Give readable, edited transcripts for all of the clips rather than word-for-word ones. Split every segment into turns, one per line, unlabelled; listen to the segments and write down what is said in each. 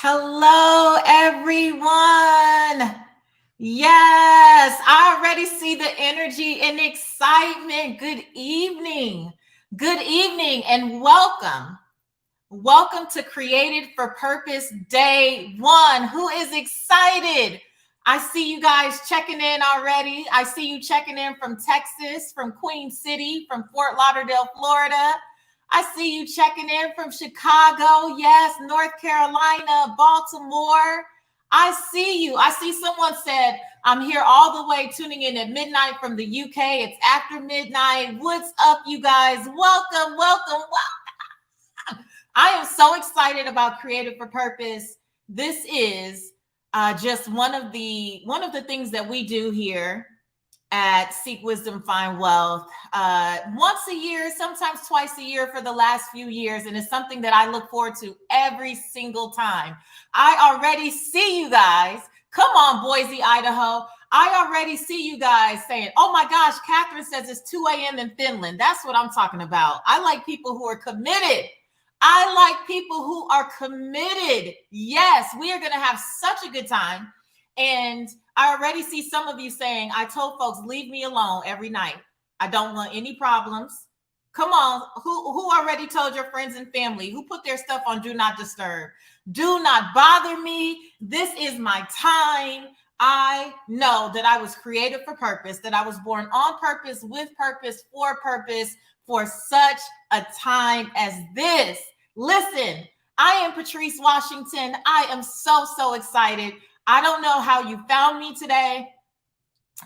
Hello, everyone. Yes, I already see the energy and excitement. Good evening. Good evening and welcome. Welcome to Created for Purpose Day 1. Who is excited? I see you guys checking in already. I see you checking in from Texas, from Queen City, from Fort Lauderdale, Florida. I see you checking in from Chicago. Yes, North Carolina, Baltimore. I see you. I see someone said, I'm here all the way tuning in at midnight from the UK. It's after midnight. What's up, you guys? Welcome, welcome, welcome. I am so excited about Created for Purpose. This is just one of the things that we do here at Seek Wisdom, Find Wealth once a year, sometimes twice a year for the last few years. And it's something that I look forward to every single time. I already see you guys. Come on, Boise, Idaho. I already see you guys saying, oh my gosh, Catherine says it's 2 a.m. in Finland. That's what I'm talking about. I like people who are committed. I like people who are committed. Yes, we are going to have such a good time. And I already see some of you saying, I told folks, leave me alone every night. I don't want any problems. Come on. Who already told your friends and family? Who put their stuff on Do Not Disturb? Do not bother me. This is my time. I know that I was created for purpose, that I was born on purpose, with purpose, for such a time as this. Listen, I am Patrice Washington. I am so excited. I don't know how you found me today.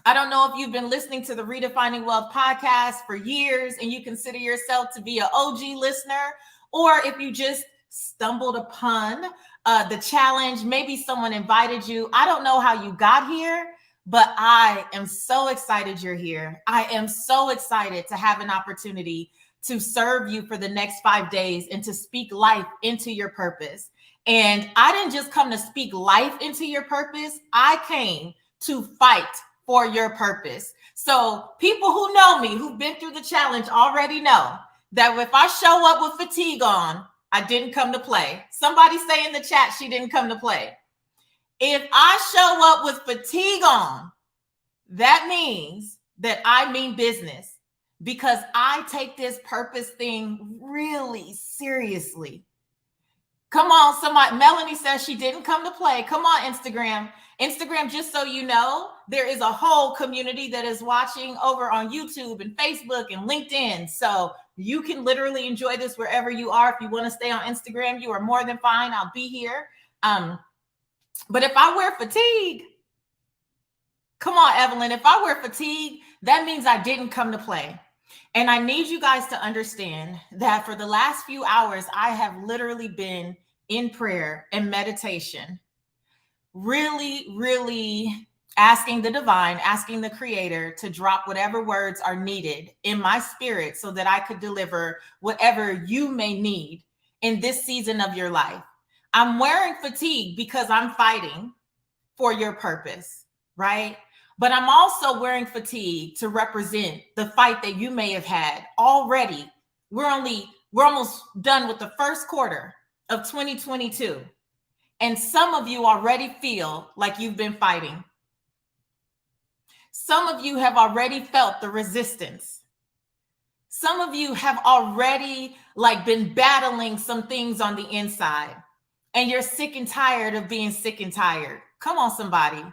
I don't know if you've been listening to the Redefining Wealth podcast for years and you consider yourself to be an OG listener, or if you just stumbled upon the challenge. Maybe someone invited you. I don't know how you got here, but I am so excited you're here. I am so excited to have an opportunity to serve you for the next 5 days and to speak life into your purpose. And I didn't just come to speak life into your purpose. I came to fight for your purpose. So people who know me, who've been through the challenge, already know that if I show up with fatigue on, I didn't come to play. Somebody say in the chat, she didn't come to play. If I show up with fatigue on, that means that I mean business, because I take this purpose thing really seriously. Come on, somebody. Melanie says she didn't come to play. Come on, Instagram. Instagram, just so you know, there is a whole community that is watching over on YouTube and Facebook and LinkedIn. So you can literally enjoy this wherever you are. If you want to stay on Instagram, you are more than fine. I'll be here. But if I wear fatigue, come on, Evelyn, if I wear fatigue, that means I didn't come to play. And I need you guys to understand that for the last few hours, I have literally been in prayer and meditation, really asking the divine, asking the creator to drop whatever words are needed in my spirit so that I could deliver whatever you may need in this season of your life. I'm wearing fatigue because I'm fighting for your purpose, right? But I'm also wearing fatigue to represent the fight that you may have had already. We're almost done with the first quarter of 2022. And some of you already feel like you've been fighting. Some of you have already felt the resistance. Some of you have already been battling some things on the inside, and you're sick and tired of being sick and tired. Come on, somebody.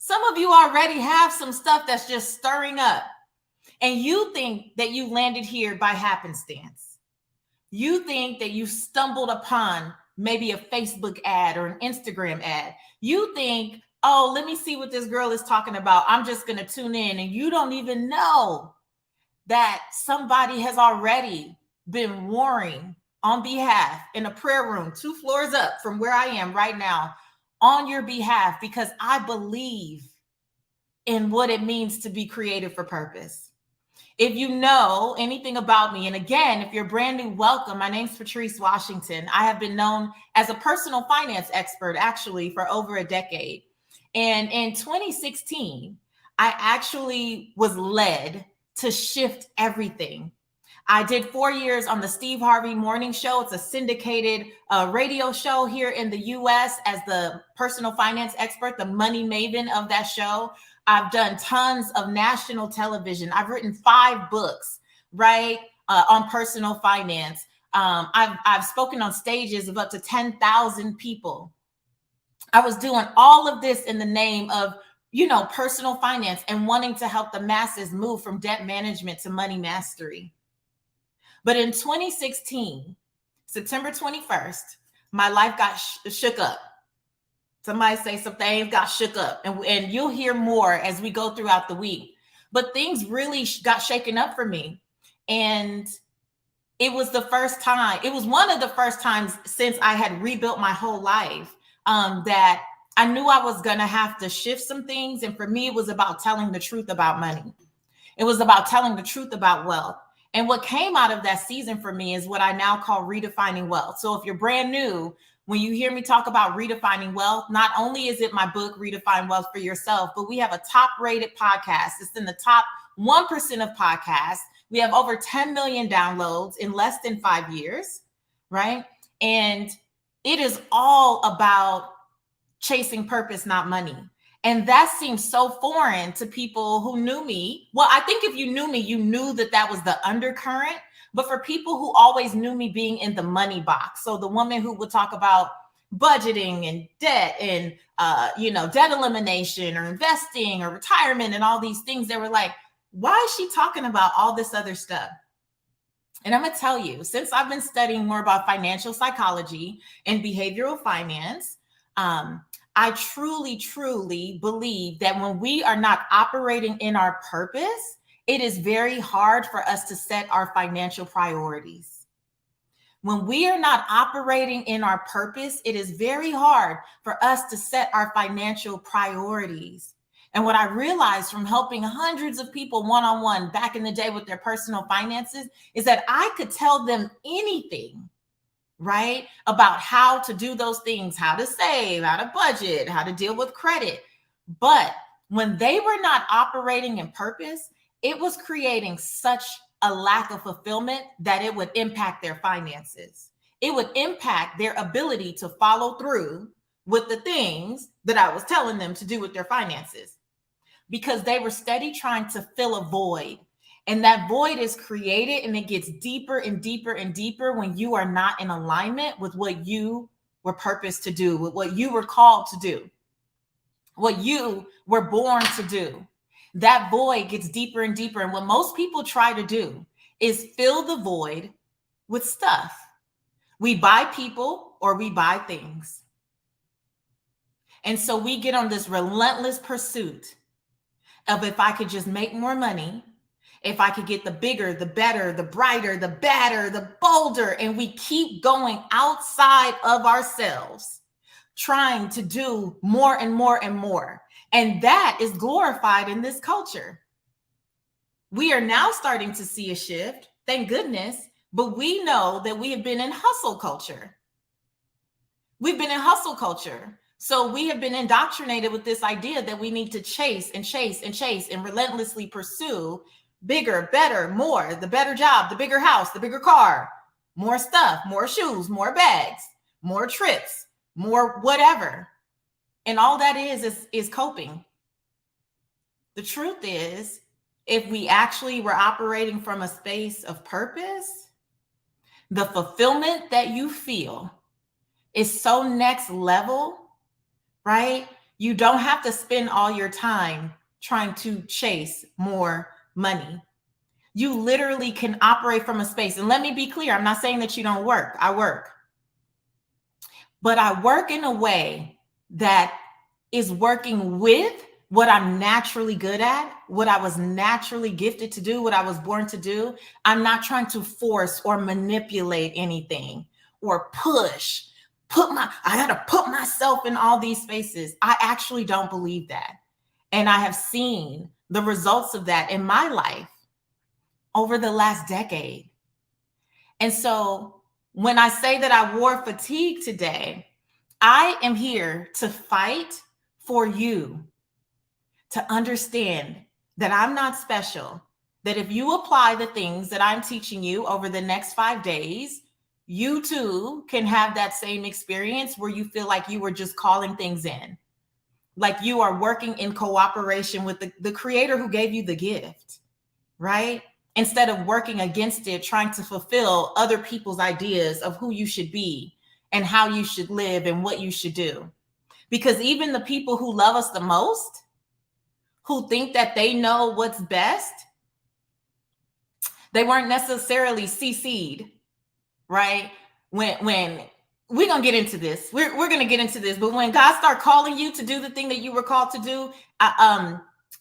Some of you already have some stuff that's just stirring up, and you think that you landed here by happenstance. You think that you stumbled upon maybe a Facebook ad or an Instagram ad. You think, oh, let me see what this girl is talking about. I'm just going to tune in. And you don't even know that somebody has already been warring on behalf in a prayer room 2 floors up from where I am right now, on your behalf, because I believe in what it means to be created for purpose. If you know anything about me, and again, if you're brand new, welcome. My name's Patrice Washington. I have been known as a personal finance expert actually for over a decade. And in 2016, I actually was led to shift everything. I did 4 years on the Steve Harvey Morning Show. It's a syndicated radio show here in the US as the personal finance expert, the money maven of that show. I've done tons of national television. I've written 5 books, right, on personal finance. I've spoken on stages of up to 10,000 people. I was doing all of this in the name of, personal finance and wanting to help the masses move from debt management to money mastery. But in 2016, September 21st, my life got shook up. Somebody say some things got shook up, and you'll hear more as we go throughout the week. But things really got shaken up for me. And it was the first time, it was one of the first times since I had rebuilt my whole life that I knew I was going to have to shift some things. And for me, it was about telling the truth about money. It was about telling the truth about wealth. And what came out of that season for me is what I now call redefining wealth. So if you're brand new, when you hear me talk about redefining wealth, not only is it my book, Redefine Wealth for Yourself, but we have a top rated podcast. It's in the top 1% of podcasts. We have over 10 million downloads in less than 5 years, right? And it is all about chasing purpose, not money. And that seems so foreign to people who knew me. Well, I think if you knew me, you knew that was the undercurrent. But for people who always knew me being in the money box, so the woman who would talk about budgeting and debt and, debt elimination or investing or retirement and all these things, they were like, why is she talking about all this other stuff? And I'm going to tell you, since I've been studying more about financial psychology and behavioral finance, I truly, truly believe that when we are not operating in our purpose, it is very hard for us to set our financial priorities. When we are not operating in our purpose, it is very hard for us to set our financial priorities. And what I realized from helping hundreds of people one-on-one back in the day with their personal finances is that I could tell them anything, right? About how to do those things, how to save, how to budget, how to deal with credit. But when they were not operating in purpose, it was creating such a lack of fulfillment that it would impact their finances. It would impact their ability to follow through with the things that I was telling them to do with their finances, because they were steady trying to fill a void. And that void is created and it gets deeper and deeper and deeper when you are not in alignment with what you were purposed to do, with what you were called to do, what you were born to do. That void gets deeper and deeper. And what most people try to do is fill the void with stuff. We buy people or we buy things. And so we get on this relentless pursuit of, if I could just make more money, if I could get the bigger, the better, the brighter, the badder, the bolder, and we keep going outside of ourselves, trying to do more and more and more. And that is glorified in this culture. We are now starting to see a shift, thank goodness, but we know that we have been in hustle culture. We've been in hustle culture. So we have been indoctrinated with this idea that we need to chase and chase and chase and relentlessly pursue bigger, better, more, the better job, the bigger house, the bigger car, more stuff, more shoes, more bags, more trips, more whatever. And all that is coping. The truth is, if we actually were operating from a space of purpose, the fulfillment that you feel is so next level, right? You don't have to spend all your time trying to chase more money. You literally can operate from a space. And let me be clear, I'm not saying that you don't work. I work. But I work in a way that is working with what I'm naturally good at, what I was naturally gifted to do, what I was born to do. I'm not trying to force or manipulate anything or push. I gotta put myself in all these spaces. I actually don't believe that. And I have seen the results of that in my life over the last decade. And so when I say that I wore fatigue today, I am here to fight for you to understand that I'm not special, that if you apply the things that I'm teaching you over the next 5 days, you too can have that same experience where you feel like you were just calling things in, like you are working in cooperation with the creator who gave you the gift, right? Instead of working against it, trying to fulfill other people's ideas of who you should be and how you should live and what you should do. Because even the people who love us the most, who think that they know what's best, they weren't necessarily CC'd, right? When we're gonna get into this, we're gonna get into this, but when God started calling you to do the thing that you were called to do,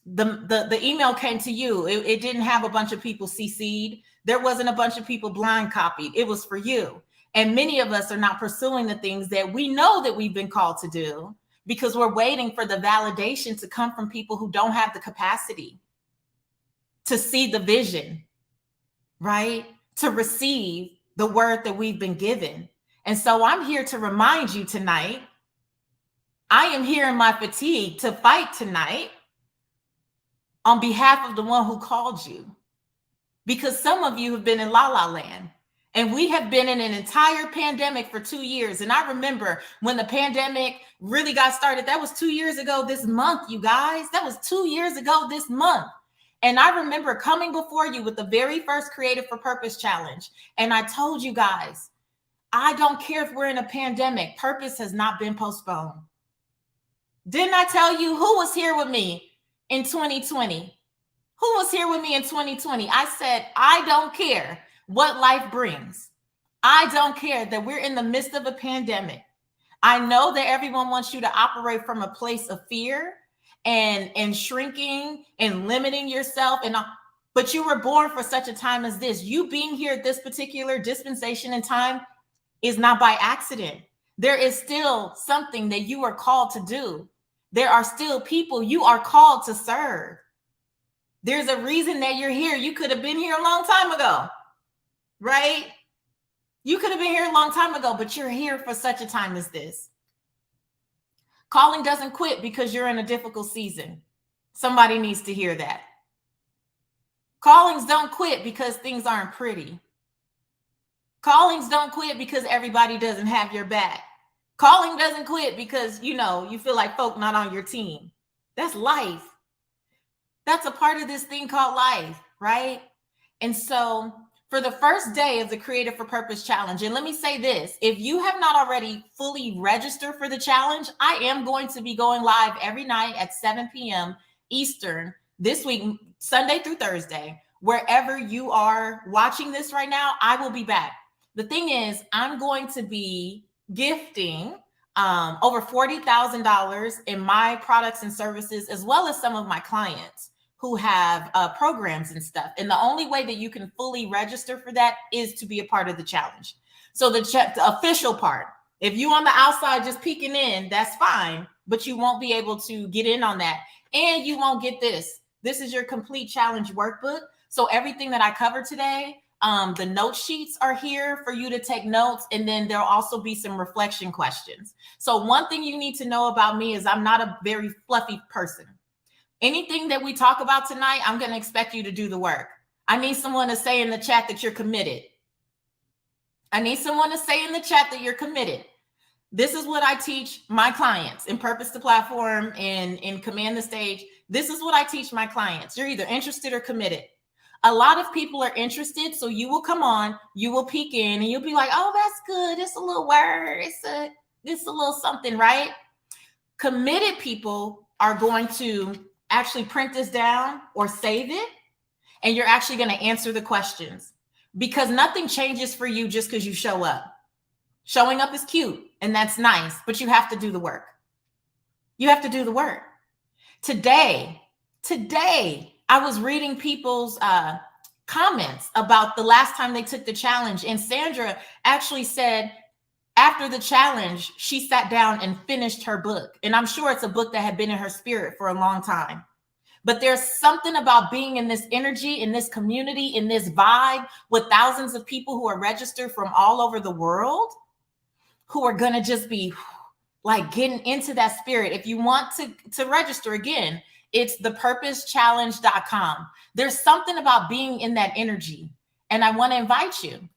the email came to you. It didn't have a bunch of people CC'd. There wasn't a bunch of people blind copied. It was for you. And many of us are not pursuing the things that we know that we've been called to do because we're waiting for the validation to come from people who don't have the capacity to see the vision, right? To receive the word that we've been given. And so I'm here to remind you tonight, I am here in my fatigue to fight tonight on behalf of the one who called you. Because some of you have been in la la land. And we have been in an entire pandemic for 2 years. And I remember when the pandemic really got started, that was 2 years ago this month, you guys. That was 2 years ago this month. And I remember coming before you with the very first Creative for Purpose challenge. And I told you guys, I don't care if we're in a pandemic. Purpose has not been postponed. Didn't I tell you who was here with me in 2020? Who was here with me in 2020? I said, I don't care what life brings. I don't care that we're in the midst of a pandemic. I know that everyone wants you to operate from a place of fear and shrinking and limiting yourself. But you were born for such a time as this. You being here at this particular dispensation in time is not by accident. There is still something that you are called to do. There are still people you are called to serve. There's a reason that you're here. You could have been here a long time ago, right? You could have been here a long time ago, but you're here for such a time as this. Calling doesn't quit because you're in a difficult season. Somebody needs to hear that. Callings don't quit because things aren't pretty. Callings don't quit because everybody doesn't have your back. Calling doesn't quit because, you feel like folk not on your team. That's life. That's a part of this thing called life, right? And so for the first day of the Creative for Purpose Challenge, and let me say this, if you have not already fully registered for the challenge, I am going to be going live every night at 7 p.m. Eastern this week, Sunday through Thursday. Wherever you are watching this right now, I will be back. The thing is, I'm going to be gifting over $40,000 in my products and services, as well as some of my clients who have programs and stuff. And the only way that you can fully register for that is to be a part of the challenge. So the official part, if you on the outside just peeking in, that's fine, but you won't be able to get in on that. And you won't get this. This is your complete challenge workbook. So everything that I covered today, the note sheets are here for you to take notes. And then there'll also be some reflection questions. So one thing you need to know about me is I'm not a very fluffy person. Anything that we talk about tonight, I'm going to expect you to do the work. I need someone to say in the chat that you're committed. I need someone to say in the chat that you're committed. This is what I teach my clients in Purpose to Platform and in Command the Stage. This is what I teach my clients. You're either interested or committed. A lot of people are interested, so you will come on, you will peek in, and you'll be like, oh, that's good. It's a little word. It's a little something, right? Committed people are going to actually print this down or save it, and you're actually going to answer the questions, because nothing changes for you just because you show up. Showing up is cute and that's nice, but you have to do the work. You have to do the work. Today, I was reading people's comments about the last time they took the challenge, and Sandra actually said after the challenge, she sat down and finished her book. And I'm sure it's a book that had been in her spirit for a long time. But there's something about being in this energy, in this community, in this vibe with thousands of people who are registered from all over the world, who are going to just be like getting into that spirit. If you want to register again, It's thepurposechallenge.com. There's something about being in that energy. And I want to invite you,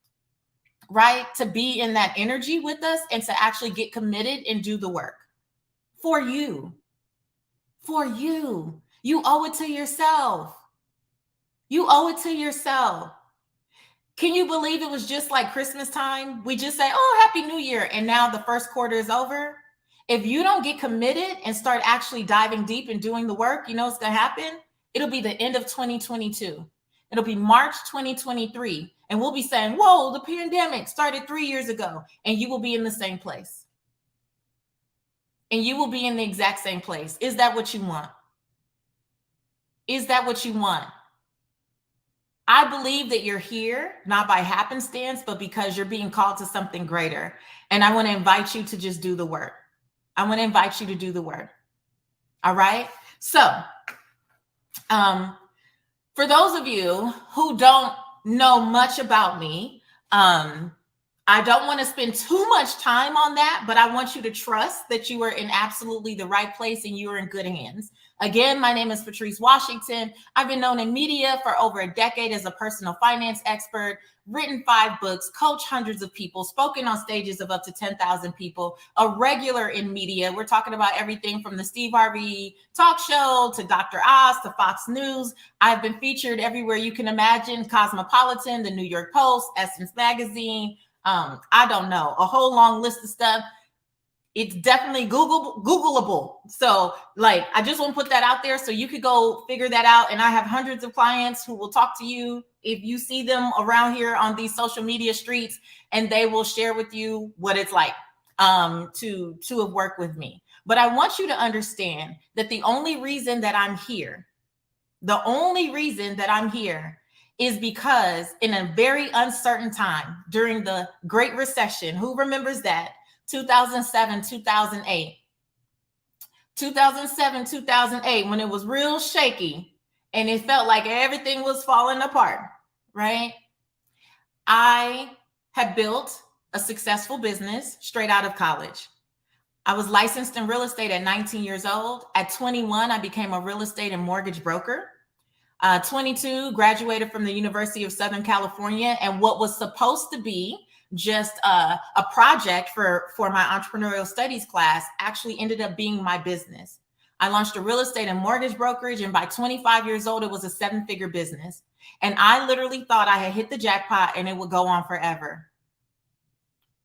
right, to be in that energy with us and to actually get committed and do the work for you. For you. You owe it to yourself. You owe it to yourself. Can you believe it was just like Christmas time? We just say, oh, Happy New Year. And now the first quarter is over. If you don't get committed and start actually diving deep and doing the work, you know what's going to happen? It'll be the end of 2022. It'll be March 2023. And we'll be saying, whoa, the pandemic started 3 years ago. And you will be in the same place. And you will be in the exact same place. Is that what you want? Is that what you want? I believe that you're here, not by happenstance, but because you're being called to something greater. And I want to invite you to just do the work. I want to invite you to do the work. All right. So, for those of you who don't know much about me, I don't want to spend too much time on that, but I want you to trust that you are in absolutely the right place and you are in good hands. Again, my name is Patrice Washington. I've been known in media for over a decade as a personal finance expert, written 5 books, coached hundreds of people, spoken on stages of up to 10,000 people, a regular in media. We're talking about everything from the Steve Harvey talk show to Dr. Oz to Fox News. I've been featured everywhere you can imagine: Cosmopolitan, the New York Post, Essence Magazine. I don't know, a whole long list of stuff. It's definitely Googleable. So like, I just want to put that out there so you could go figure that out. And I have hundreds of clients who will talk to you if you see them around here on these social media streets, and they will share with you what it's like to have worked with me. But I want you to understand that the only reason that I'm here is because in a very uncertain time during the Great Recession, who remembers that? 2007, 2008. 2007, 2008, when it was real shaky and it felt like everything was falling apart, right? I had built a successful business straight out of college. I was licensed in real estate at 19 years old. At 21, I became a real estate and mortgage broker. 22, graduated from the University of Southern California, and what was supposed to be just a project for my entrepreneurial studies class actually ended up being my business. I launched a real estate and mortgage brokerage, and by 25 years old, it was a 7-figure business. And I literally thought I had hit the jackpot and it would go on forever.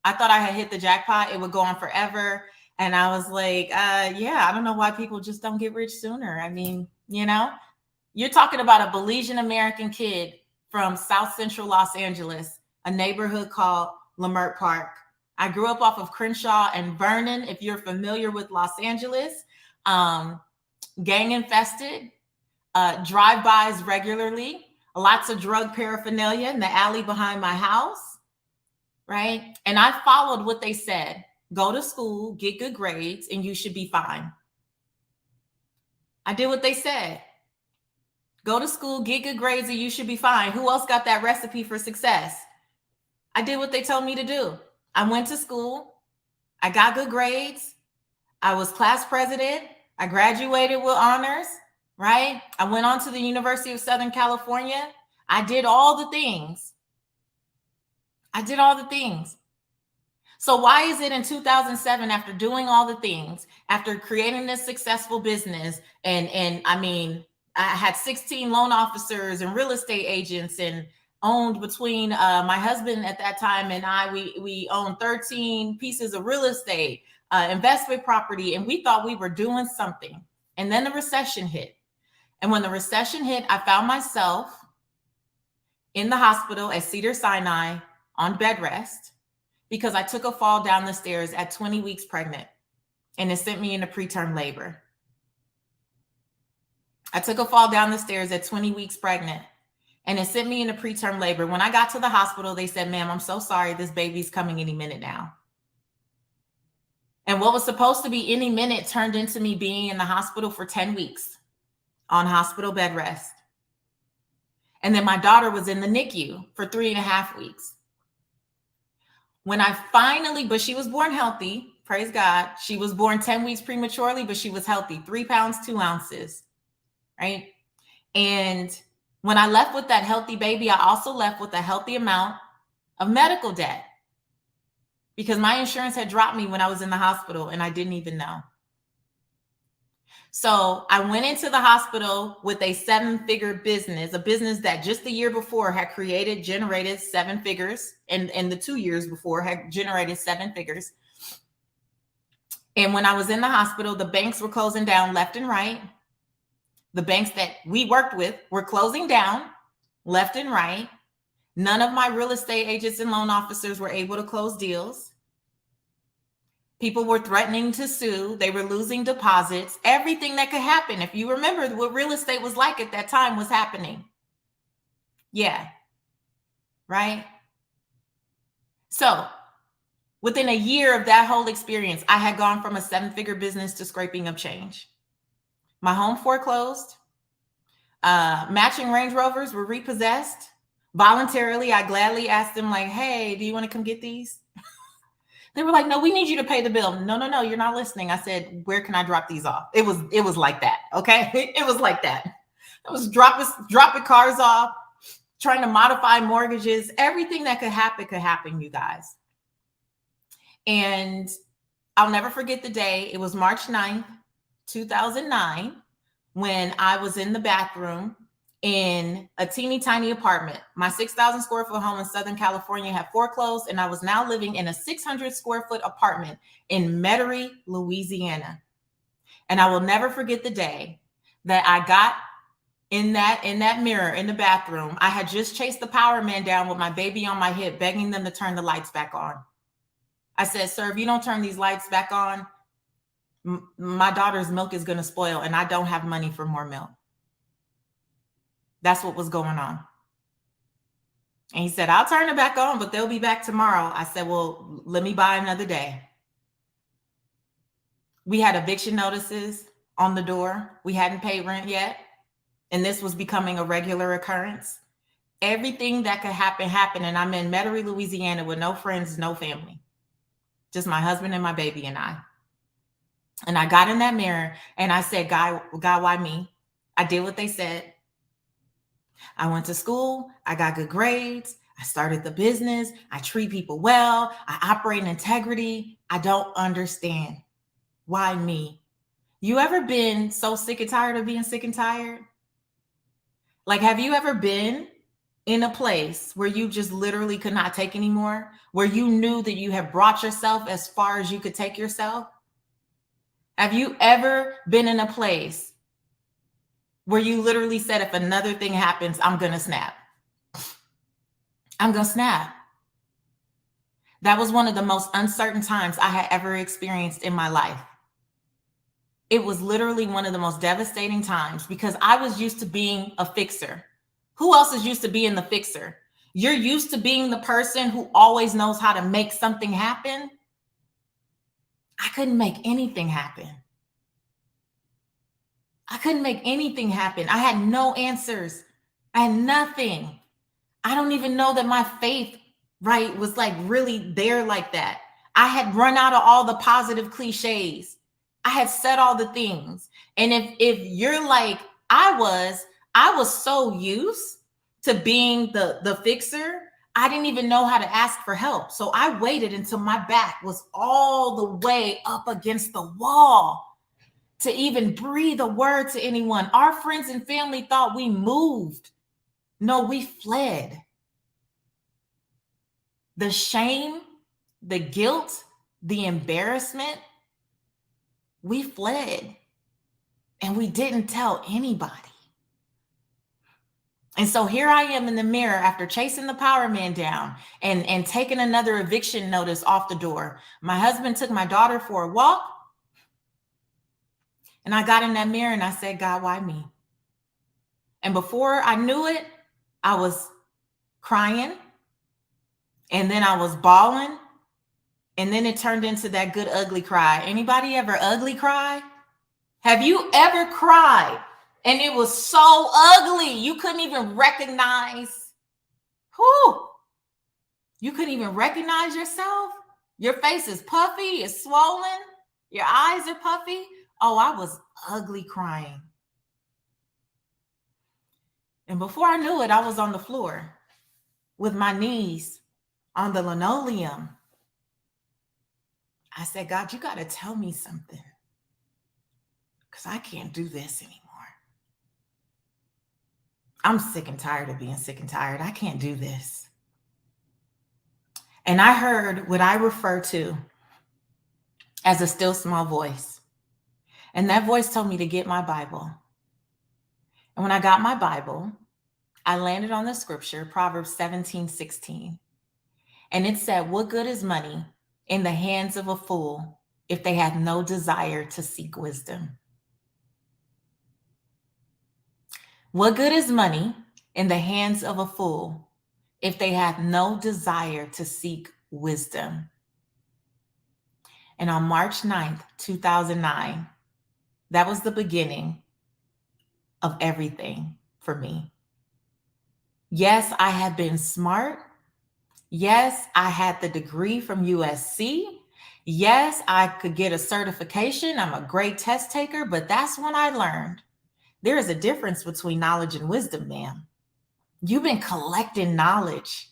I thought I had hit the jackpot, it would go on forever. And I was like, yeah, I don't know why people just don't get rich sooner. I mean, you know, you're talking about a Belizean American kid from South Central Los Angeles, a neighborhood called Leimert Park. I grew up off of Crenshaw and Vernon, if you're familiar with Los Angeles. Gang infested, drive-bys regularly, lots of drug paraphernalia in the alley behind my house, right? And I followed what they said. Go to school, get good grades, and you should be fine. I did what they said. Go to school, get good grades, and you should be fine. Who else got that recipe for success? I did what they told me to do. I went to school. I got good grades. I was class president. I graduated with honors, right? I went on to the University of Southern California. I did all the things. So why is it in 2007, after doing all the things, after creating this successful business, and I mean, I had 16 loan officers and real estate agents, and owned between my husband at that time and I, we owned 13 pieces of real estate, investment property, and we thought we were doing something. And then the recession hit. And when the recession hit, I found myself in the hospital at Cedars-Sinai on bed rest because I took a fall down the stairs at 20 weeks pregnant, and it sent me into preterm labor. I took a fall down the stairs at 20 weeks pregnant, and it sent me into preterm labor. When I got to the hospital, they said, ma'am, I'm so sorry. This baby's coming any minute now. And what was supposed to be any minute turned into me being in the hospital for 10 weeks on hospital bed rest. And then my daughter was in the NICU for 3.5 weeks. When I finally, but she was born healthy, praise God. She was born 10 weeks prematurely, but she was healthy, 3 pounds, 2 ounces. right? And when I left with that healthy baby, I also left with a healthy amount of medical debt because my insurance had dropped me when I was in the hospital and I didn't even know. So I went into the hospital with a 7-figure business, a business that just the year before had generated 7 figures, and the 2 years before had generated 7 figures. And when I was in the hospital, the banks were closing down left and right. The banks that we worked with were closing down left and right. None of my real estate agents and loan officers were able to close deals. People were threatening to sue. They were losing deposits. Everything that could happen. If you remember what real estate was like at that time was happening. Yeah. Right? So within a year of that whole experience, I had gone from a 7-figure business to scraping up change. My home foreclosed. Matching Range Rovers were repossessed. Voluntarily, I gladly asked them, like, hey, do you want to come get these? They were like, no, we need you to pay the bill. No, you're not listening. I said, where can I drop these off? It was like that. Okay. It was like that. It was dropping cars off, trying to modify mortgages. Everything that could happen, you guys. And I'll never forget the day. It was March 9th, 2009, when I was in the bathroom in a teeny tiny apartment. My 6,000 square foot home in Southern California had foreclosed, and I was now living in a 600 square foot apartment in Metairie, Louisiana. And I will never forget the day that I got in that mirror in the bathroom. I had just chased the power man down with my baby on my hip, begging them to turn the lights back on. I said, sir, if you don't turn these lights back on, my daughter's milk is going to spoil, and I don't have money for more milk. That's what was going on. And he said, I'll turn it back on, but they'll be back tomorrow. I said, well, let me buy another day. We had eviction notices on the door. We hadn't paid rent yet. And this was becoming a regular occurrence. Everything that could happen happened. And I'm in Metairie, Louisiana with no friends, no family. Just my husband and my baby and I. And I got in that mirror and I said, God, why me? I did what they said. I went to school. I got good grades. I started the business. I treat people well. I operate in integrity. I don't understand. Why me? You ever been so sick and tired of being sick and tired? Like, have you ever been in a place where you just literally could not take anymore? Where you knew that you have brought yourself as far as you could take yourself? Have you ever been in a place where you literally said, if another thing happens, I'm going to snap? I'm going to snap. That was one of the most uncertain times I had ever experienced in my life. It was literally one of the most devastating times because I was used to being a fixer. Who else is used to being the fixer? You're used to being the person who always knows how to make something happen. I couldn't make anything happen. I couldn't make anything happen. I had no answers. I had nothing. I don't even know that my faith, right, was like really there like that. I had run out of all the positive cliches. I had said all the things. And if you're like I was so used to being the fixer, I didn't even know how to ask for help. So I waited until my back was all the way up against the wall to even breathe a word to anyone. Our friends and family thought we moved. No, we fled. The shame, the guilt, the embarrassment, we fled and we didn't tell anybody. And so here I am in the mirror after chasing the power man down and taking another eviction notice off the door. My husband took my daughter for a walk. And I got in that mirror and I said, God, why me? And before I knew it, I was crying. And then I was bawling. And then it turned into that good, ugly cry. Anybody ever ugly cry? Have you ever cried and it was so ugly you couldn't even recognize? You couldn't even recognize yourself? Your face is puffy, it's swollen, your eyes are puffy. Oh, I was ugly crying. And before I knew it, I was on the floor with my knees on the linoleum. I said, God, you got to tell me something, because I can't do this anymore. I'm sick and tired of being sick and tired. I can't do this. And I heard what I refer to as a still small voice. And that voice told me to get my Bible. And when I got my Bible, I landed on the scripture, Proverbs 17:16. And it said, what good is money in the hands of a fool if they have no desire to seek wisdom? What good is money in the hands of a fool if they have no desire to seek wisdom? And on March 9th, 2009, that was the beginning of everything for me. Yes, I had been smart. Yes, I had the degree from USC. Yes, I could get a certification. I'm a great test taker, but that's when I learned there is a difference between knowledge and wisdom, ma'am. You've been collecting knowledge.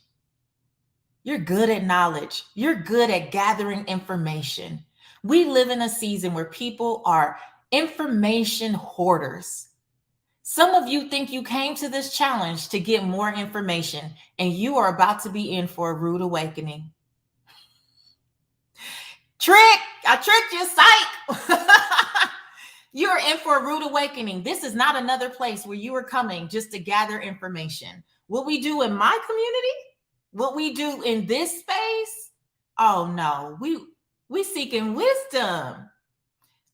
You're good at knowledge. You're good at gathering information. We live in a season where people are information hoarders. Some of you think you came to this challenge to get more information, and you are about to be in for a rude awakening. I tricked you, psych. You're in for a rude awakening. This is not another place where you are coming just to gather information. What we do in my community, what we do in this space, oh no, we seeking wisdom.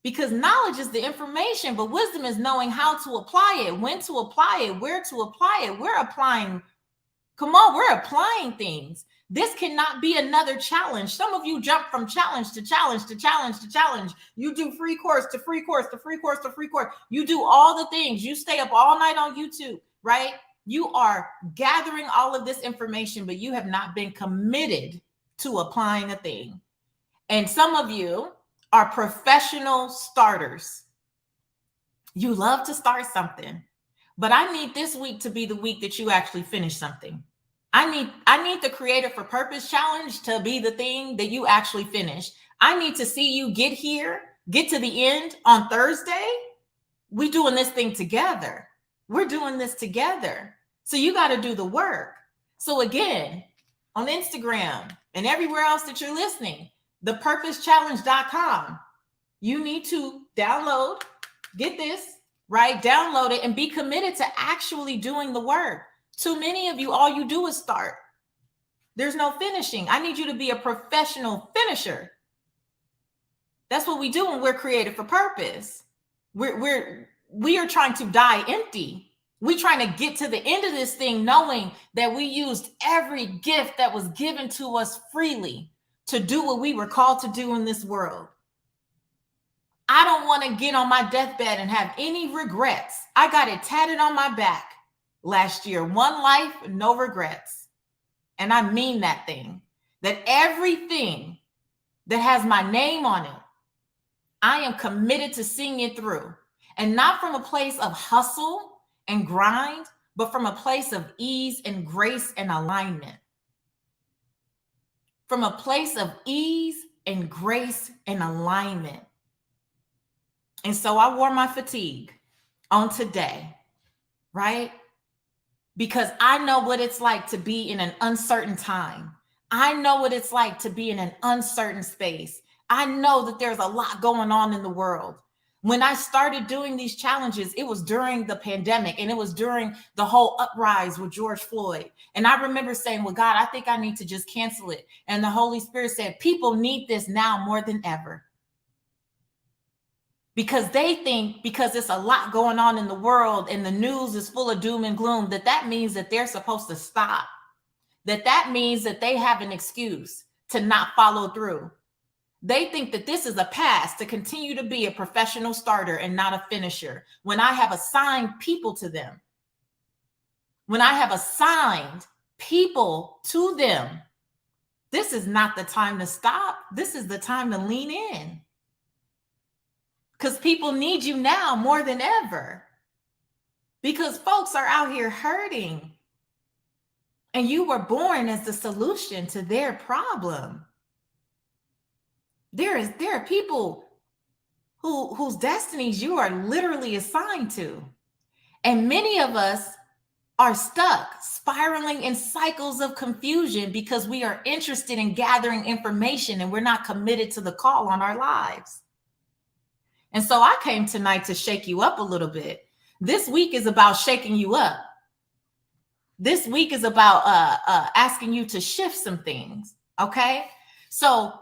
Because knowledge is the information, but wisdom is knowing how to apply it, when to apply it, where to apply it. We're applying things. This cannot be another challenge. Some of you jump from challenge to challenge to challenge to challenge. You do free course to free course to free course to free course. You do all the things. You stay up all night on YouTube, right? You are gathering all of this information, but you have not been committed to applying a thing. And some of you are professional starters. You love to start something, but I need this week to be the week that you actually finish something. I need the Creator for Purpose Challenge to be the thing that you actually finish. I need to see you get to the end on Thursday. We're doing this thing together. We're doing this together. So you got to do the work. So again, on Instagram and everywhere else that you're listening, thepurposechallenge.com. You need to download, get this, right? Download it and be committed to actually doing the work. Too many of you, all you do is start. There's no finishing. I need you to be a professional finisher. That's what we do when we're created for purpose. We are trying to die empty. We're trying to get to the end of this thing knowing that we used every gift that was given to us freely to do what we were called to do in this world. I don't want to get on my deathbed and have any regrets. I got it tatted on my back last year. One life, no regrets. And I mean that thing. That everything that has my name on it, I am committed to seeing it through. And not from a place of hustle and grind, but from a place of ease and grace and alignment. From a place of ease and grace and alignment. And so I wore my fatigue on today, right? Because I know what it's like to be in an uncertain time. I know what it's like to be in an uncertain space. I know that there's a lot going on in the world. When I started doing these challenges, it was during the pandemic and it was during the whole uprise with George Floyd. And I remember saying, well, God, I think I need to just cancel it. And the Holy Spirit said, people need this now more than ever. Because they think because it's a lot going on in the world and the news is full of doom and gloom, that means that they're supposed to stop. That means that they have an excuse to not follow through. They think that this is a pass to continue to be a professional starter and not a finisher. When I have assigned people to them, when I have assigned people to them, this is not the time to stop. This is the time to lean in. Because people need you now more than ever. because folks are out here hurting and you were born as the solution to their problem. There are people whose destinies you are literally assigned to. And many of us are stuck, spiraling in cycles of confusion because we are interested in gathering information and we're not committed to the call on our lives. And so I came tonight to shake you up a little bit. This week is about shaking you up. This week is about asking you to shift some things. Okay. So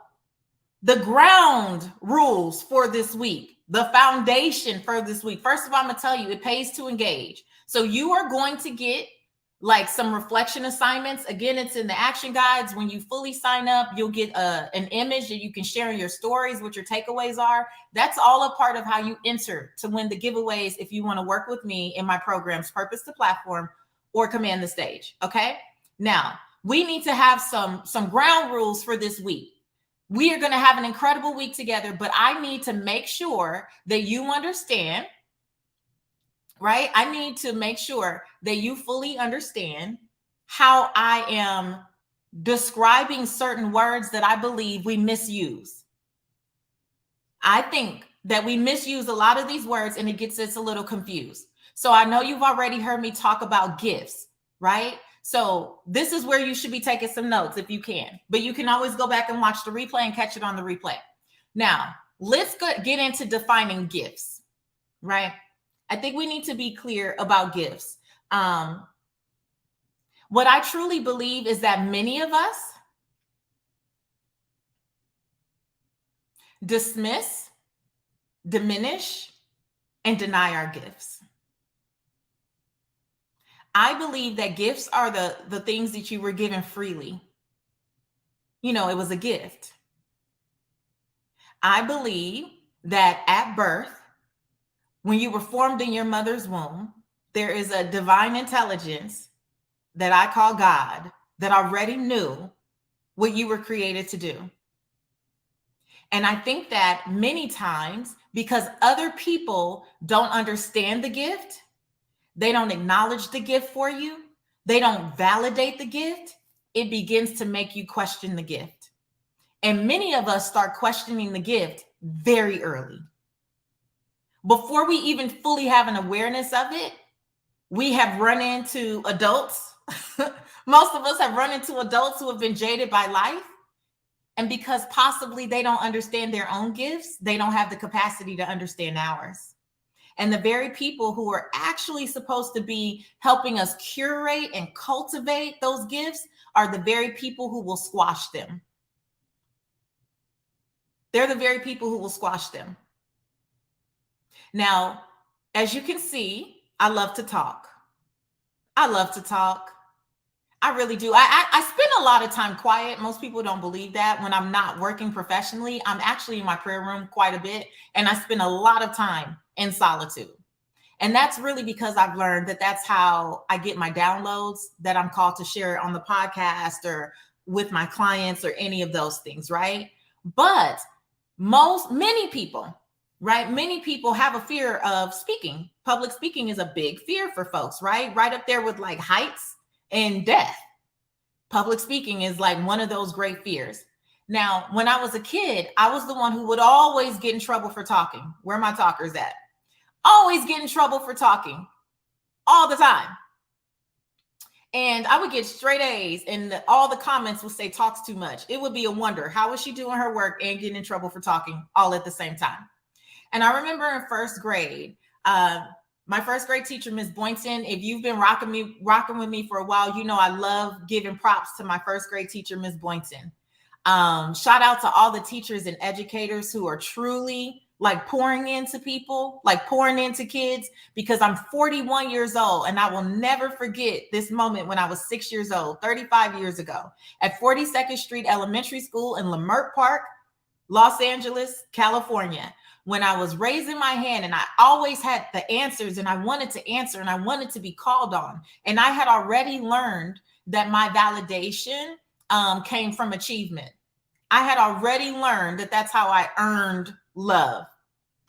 the ground rules for this week, the foundation for this week. First of all, I'm going to tell you, it pays to engage. So you are going to get like some reflection assignments. Again, it's in the action guides. When you fully sign up, you'll get an image that you can share in your stories, what your takeaways are. That's all a part of how you enter to win the giveaways if you want to work with me in my programs, Purpose to Platform or Command the Stage. Okay. Now, we need to have some ground rules for this week. We are going to have an incredible week together, but I need to make sure that you understand, right? I need to make sure that you fully understand how I am describing certain words that I believe we misuse. I think that we misuse a lot of these words and it gets us a little confused. So I know you've already heard me talk about gifts, right? So this is where you should be taking some notes if you can, but you can always go back and watch the replay and catch it on the replay. Now, let's get into defining gifts, right? I think we need to be clear about gifts. What I truly believe is that many of us dismiss, diminish, and deny our gifts. I believe that gifts are the things that you were given freely. You know, it was a gift. I believe that at birth, when you were formed in your mother's womb, there is a divine intelligence that I call God that already knew what you were created to do. And I think that many times, because other people don't understand the gift, they don't acknowledge the gift for you, they don't validate the gift, it begins to make you question the gift. And many of us start questioning the gift very early. Before we even fully have an awareness of it, we have run into adults. Most of us have run into adults who have been jaded by life. And because possibly they don't understand their own gifts, they don't have the capacity to understand ours. And the very people who are actually supposed to be helping us curate and cultivate those gifts are the very people who will squash them. They're the very people who will squash them. Now, as you can see, I love to talk. I love to talk. I really do. I spend a lot of time quiet. Most people don't believe that. When I'm not working professionally, I'm actually in my prayer room quite a bit. And I spend a lot of time in solitude. And that's really because I've learned that that's how I get my downloads that I'm called to share on the podcast or with my clients or any of those things, right? But many people, right? Many people have a fear of speaking. Public speaking is a big fear for folks, right? Right up there with like heights and death. Public speaking is like one of those great fears. Now, when I was a kid, I was the one who would always get in trouble for talking. Where are my talkers at? Always get in trouble for talking all the time. And I would get straight A's and all the comments would say talks too much. It would be a wonder. How is she doing her work and getting in trouble for talking all at the same time? And I remember in first grade, my first grade teacher, Ms. Boynton, if you've been rocking with me for a while, you know I love giving props to my first grade teacher, Ms. Boynton. Shout out to all the teachers and educators who are truly like pouring into people, like pouring into kids, because I'm 41 years old and I will never forget this moment when I was 6 years old, 35 years ago at 42nd Street Elementary School in Leimert Park, Los Angeles, California. When I was raising my hand and I always had the answers and I wanted to answer and I wanted to be called on. And I had already learned that my validation came from achievement. I had already learned that that's how I earned love.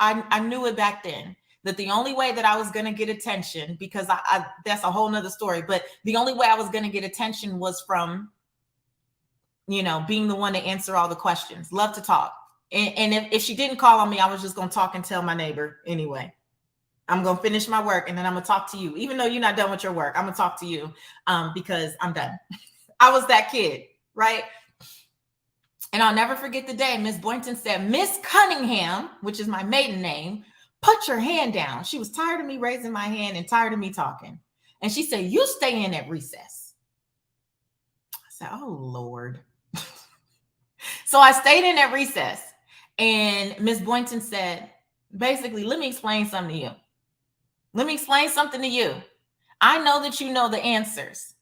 I knew it back then. that the only way that I was going to get attention, because I that's a whole nother story, but the only way I was going to get attention was from, being the one to answer all the questions. Love to talk. And if she didn't call on me, I was just going to talk and tell my neighbor anyway. I'm going to finish my work and then I'm going to talk to you. Even though you're not done with your work, I'm going to talk to you because I'm done. I was that kid, right? And I'll never forget the day Miss Boynton said, Miss Cunningham, which is my maiden name, put your hand down. She was tired of me raising my hand and tired of me talking. And she said, you stay in at recess. I said, oh, Lord. So I stayed in at recess. And Miss Boynton said, basically, let me explain something to you. Let me explain something to you. I know that you know the answers.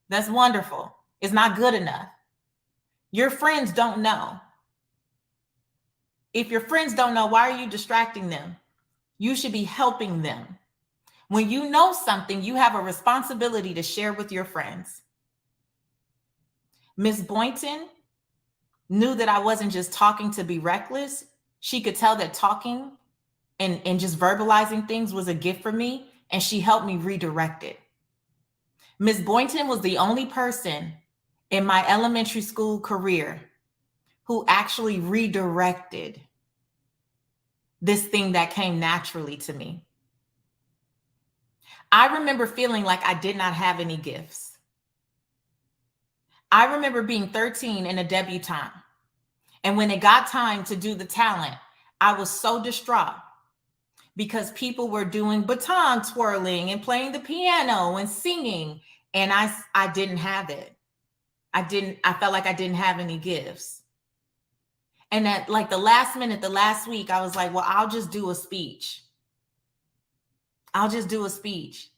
That's wonderful. It's not good enough. Your friends don't know. If your friends don't know, why are you distracting them? You should be helping them. When you know something, you have a responsibility to share with your friends. Miss Boynton knew that I wasn't just talking to be reckless. She could tell that talking and just verbalizing things was a gift for me, and she helped me redirect it. Miss Boynton was the only person in my elementary school career who actually redirected this thing that came naturally to me. I remember feeling like I did not have any gifts. I remember being 13 and a debutante. And when it got time to do the talent, I was so distraught because people were doing baton twirling and playing the piano and singing. And I didn't have it. I felt like I didn't have any gifts. And at like the last minute, the last week, I was like, well, I'll just do a speech. I'll just do a speech.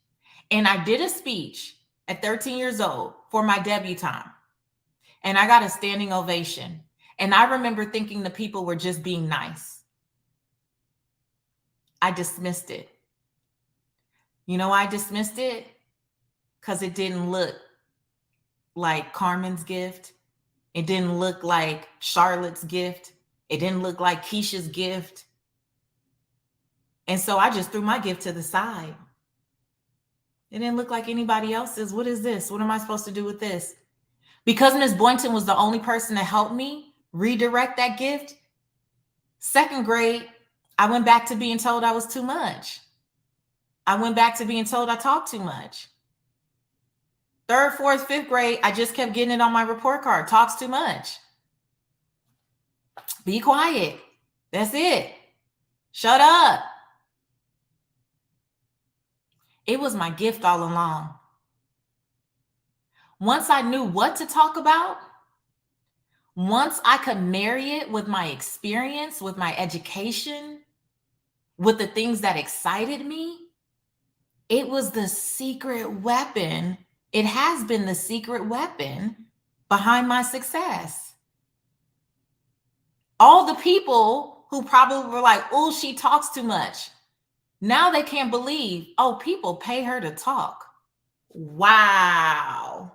And I did a speech at 13 years old for my debutante. And I got a standing ovation. And I remember thinking the people were just being nice. I dismissed it. You know why I dismissed it? Because it didn't look like Carmen's gift. It didn't look like Charlotte's gift. It didn't look like Keisha's gift. And so I just threw my gift to the side. It didn't look like anybody else's. What is this? What am I supposed to do with this? Because Miss Boynton was the only person to help me redirect that gift. Second grade, I went back to being told I was too much. I went back to being told I talked too much. Third, fourth, fifth grade, I just kept getting it on my report card. Talks too much. Be quiet. That's it. Shut up. It was my gift all along. Once I knew what to talk about, once I could marry it with my experience, with my education, with the things that excited me, it was the secret weapon. It has been the secret weapon behind my success. All the people who probably were like, oh, she talks too much. Now they can't believe, oh, people pay her to talk. Wow.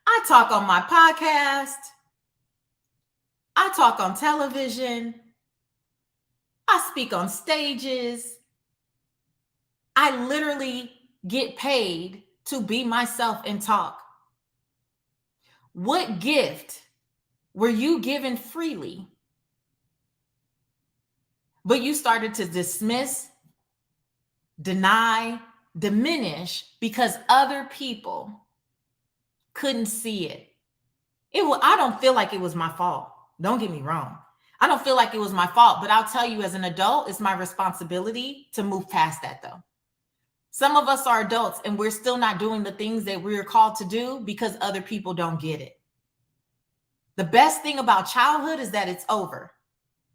I talk on my podcast. I talk on television. I speak on stages. I literally get paid to be myself and talk. What gift were you given freely, but you started to dismiss, deny, diminish because other people couldn't see it? I don't feel like it was my fault. Don't get me wrong. I don't feel like it was my fault, but I'll tell you as an adult, it's my responsibility to move past that though. Some of us are adults and we're still not doing the things that we're called to do because other people don't get it. The best thing about childhood is that it's over.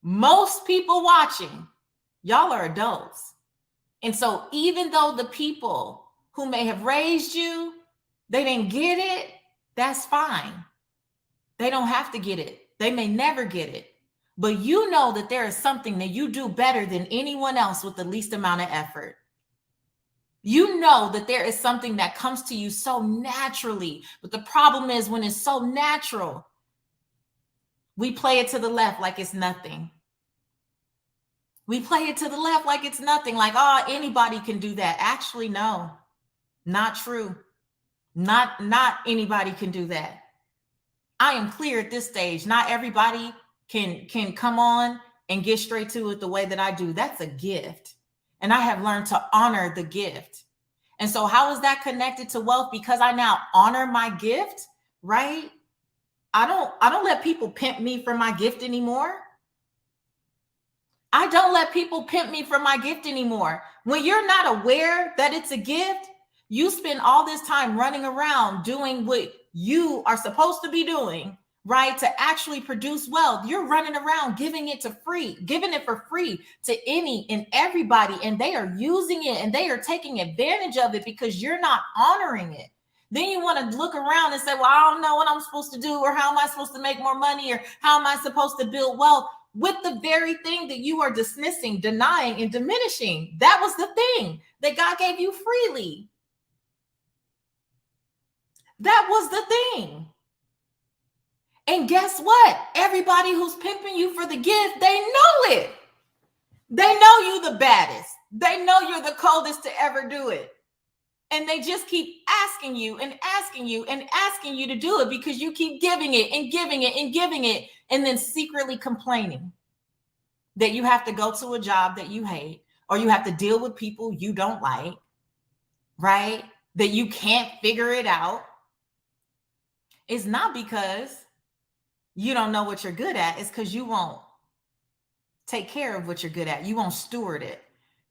Most people watching, y'all are adults. And so even though the people who may have raised you, they didn't get it, that's fine. They don't have to get it. They may never get it. But you know that there is something that you do better than anyone else with the least amount of effort. You know that there is something that comes to you so naturally. But the problem is when it's so natural, we play it to the left like it's nothing. We play it to the left like it's nothing, like, oh, anybody can do that. Actually, no, not true. Not anybody can do that. I am clear at this stage. Not everybody can come on and get straight to it the way that I do. That's a gift. And I have learned to honor the gift. And so how is that connected to wealth? Because I now honor my gift, right? I don't let people pimp me for my gift anymore. I don't let people pimp me for my gift anymore. When you're not aware that it's a gift, you spend all this time running around doing what you are supposed to be doing, right? To actually produce wealth. You're running around giving it for free to any and everybody. And they are using it and they are taking advantage of it because you're not honoring it. Then you want to look around and say, well, I don't know what I'm supposed to do, or how am I supposed to make more money, or how am I supposed to build wealth with the very thing that you are dismissing, denying, and diminishing. That was the thing that God gave you freely. That was the thing. And guess what? Everybody who's pimping you for the gift, they know it. They know you the baddest. They know you're the coldest to ever do it. And they just keep asking you and asking you and asking you to do it because you keep giving it and giving it and giving it, and then secretly complaining that you have to go to a job that you hate, or you have to deal with people you don't like, right? That you can't figure it out. It's not because you don't know what you're good at. It's because you won't take care of what you're good at. You won't steward it.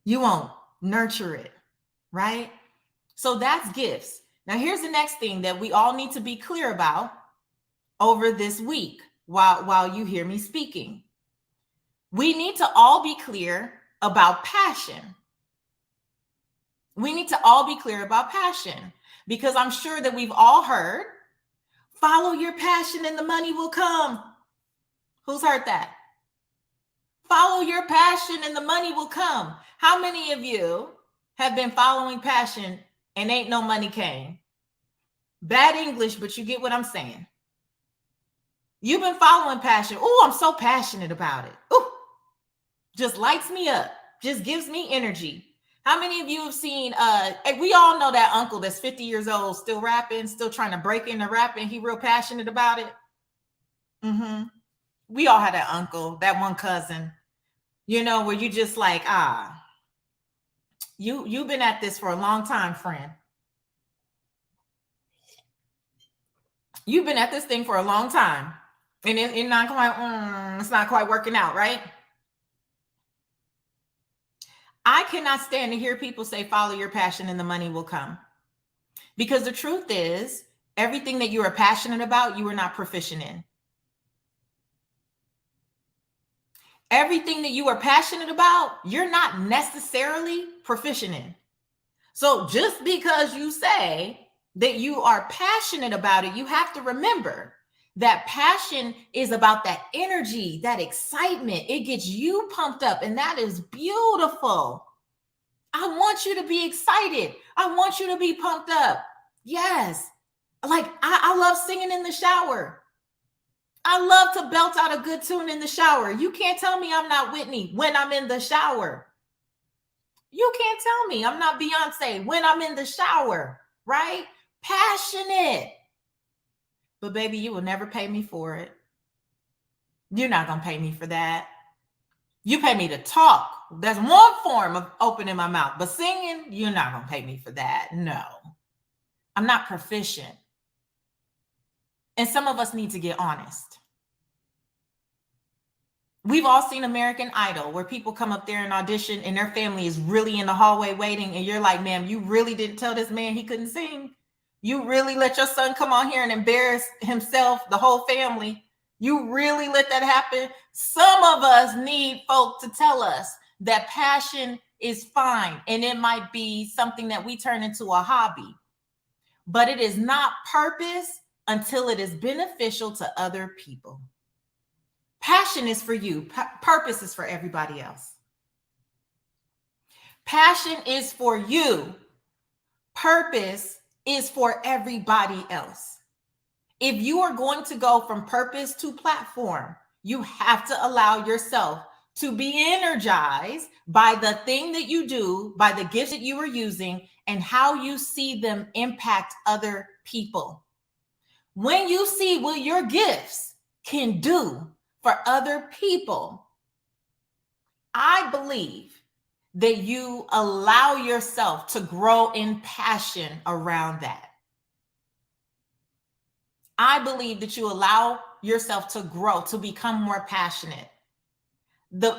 You won't nurture it, right? So that's gifts. Now, here's the next thing that we all need to be clear about over this week while you hear me speaking. We need to all be clear about passion. We need to all be clear about passion, because I'm sure that we've all heard, follow your passion and the money will come. Who's heard that? Follow your passion and the money will come. How many of you have been following passion and ain't no money came? Bad English, but you get what I'm saying. You've been following passion. Oh, I'm so passionate about it. Oh, just lights me up, just gives me energy. How many of you have seen, we all know that uncle that's 50 years old, still rapping, still trying to break into rapping. He real passionate about it. We all had that uncle, that one cousin, where you just like, you've been at this for a long time, friend. You've been at this thing for a long time, and it's not quite working out, right? I cannot stand to hear people say, follow your passion and the money will come. Because the truth is, everything that you are passionate about, you are not proficient in. Everything that you are passionate about, you're not necessarily proficient in. So just because you say that you are passionate about it, you have to remember that passion is about that energy, that excitement. It gets you pumped up, and that is beautiful. I want you to be excited. I want you to be pumped up. Yes. Like I love singing in the shower. I love to belt out a good tune in the shower. You can't tell me I'm not Whitney when I'm in the shower. You can't tell me I'm not Beyonce when I'm in the shower, right? Passionate. But baby, you will never pay me for it. You're not going to pay me for that. You pay me to talk. That's one form of opening my mouth. But singing, you're not going to pay me for that. No. I'm not proficient. And some of us need to get honest. We've all seen American Idol, where people come up there and audition and their family is really in the hallway waiting. And you're like, ma'am, you really didn't tell this man he couldn't sing? You really let your son come on here and embarrass himself, the whole family? You really let that happen? Some of us need folk to tell us that passion is fine. And it might be something that we turn into a hobby. But it is not purpose until it is beneficial to other people. Passion is for you. Purpose is for everybody else. Passion is for you. Purpose is for everybody else. If you are going to go from purpose to platform, you have to allow yourself to be energized by the thing that you do, by the gifts that you are using, and how you see them impact other people. When you see what your gifts can do for other people, I believe that you allow yourself to grow in passion around that. I believe that you allow yourself to grow, to become more passionate.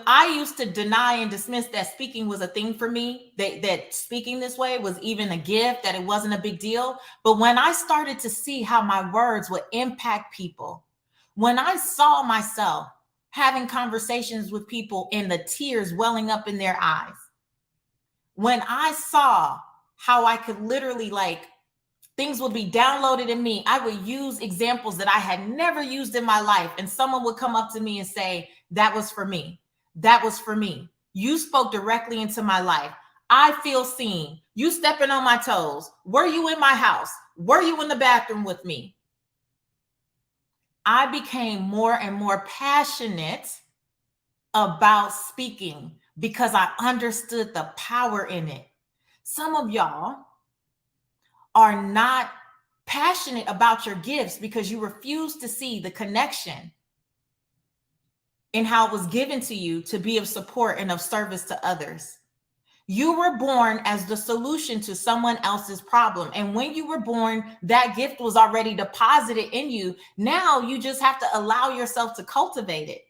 I used to deny and dismiss that speaking was a thing for me, that speaking this way was even a gift, that it wasn't a big deal. But when I started to see how my words would impact people, when I saw myself having conversations with people and the tears welling up in their eyes, when I saw how I could literally, like, things would be downloaded in me, I would use examples that I had never used in my life. And someone would come up to me and say, that was for me. That was for me. You spoke directly into my life. I feel seen. You stepping on my toes. Were you in my house? Were you in the bathroom with me? I became more and more passionate about speaking because I understood the power in it. Some of y'all are not passionate about your gifts because you refuse to see the connection in how it was given to you to be of support and of service to others. You were born as the solution to someone else's problem. And when you were born, that gift was already deposited in you. Now you just have to allow yourself to cultivate it.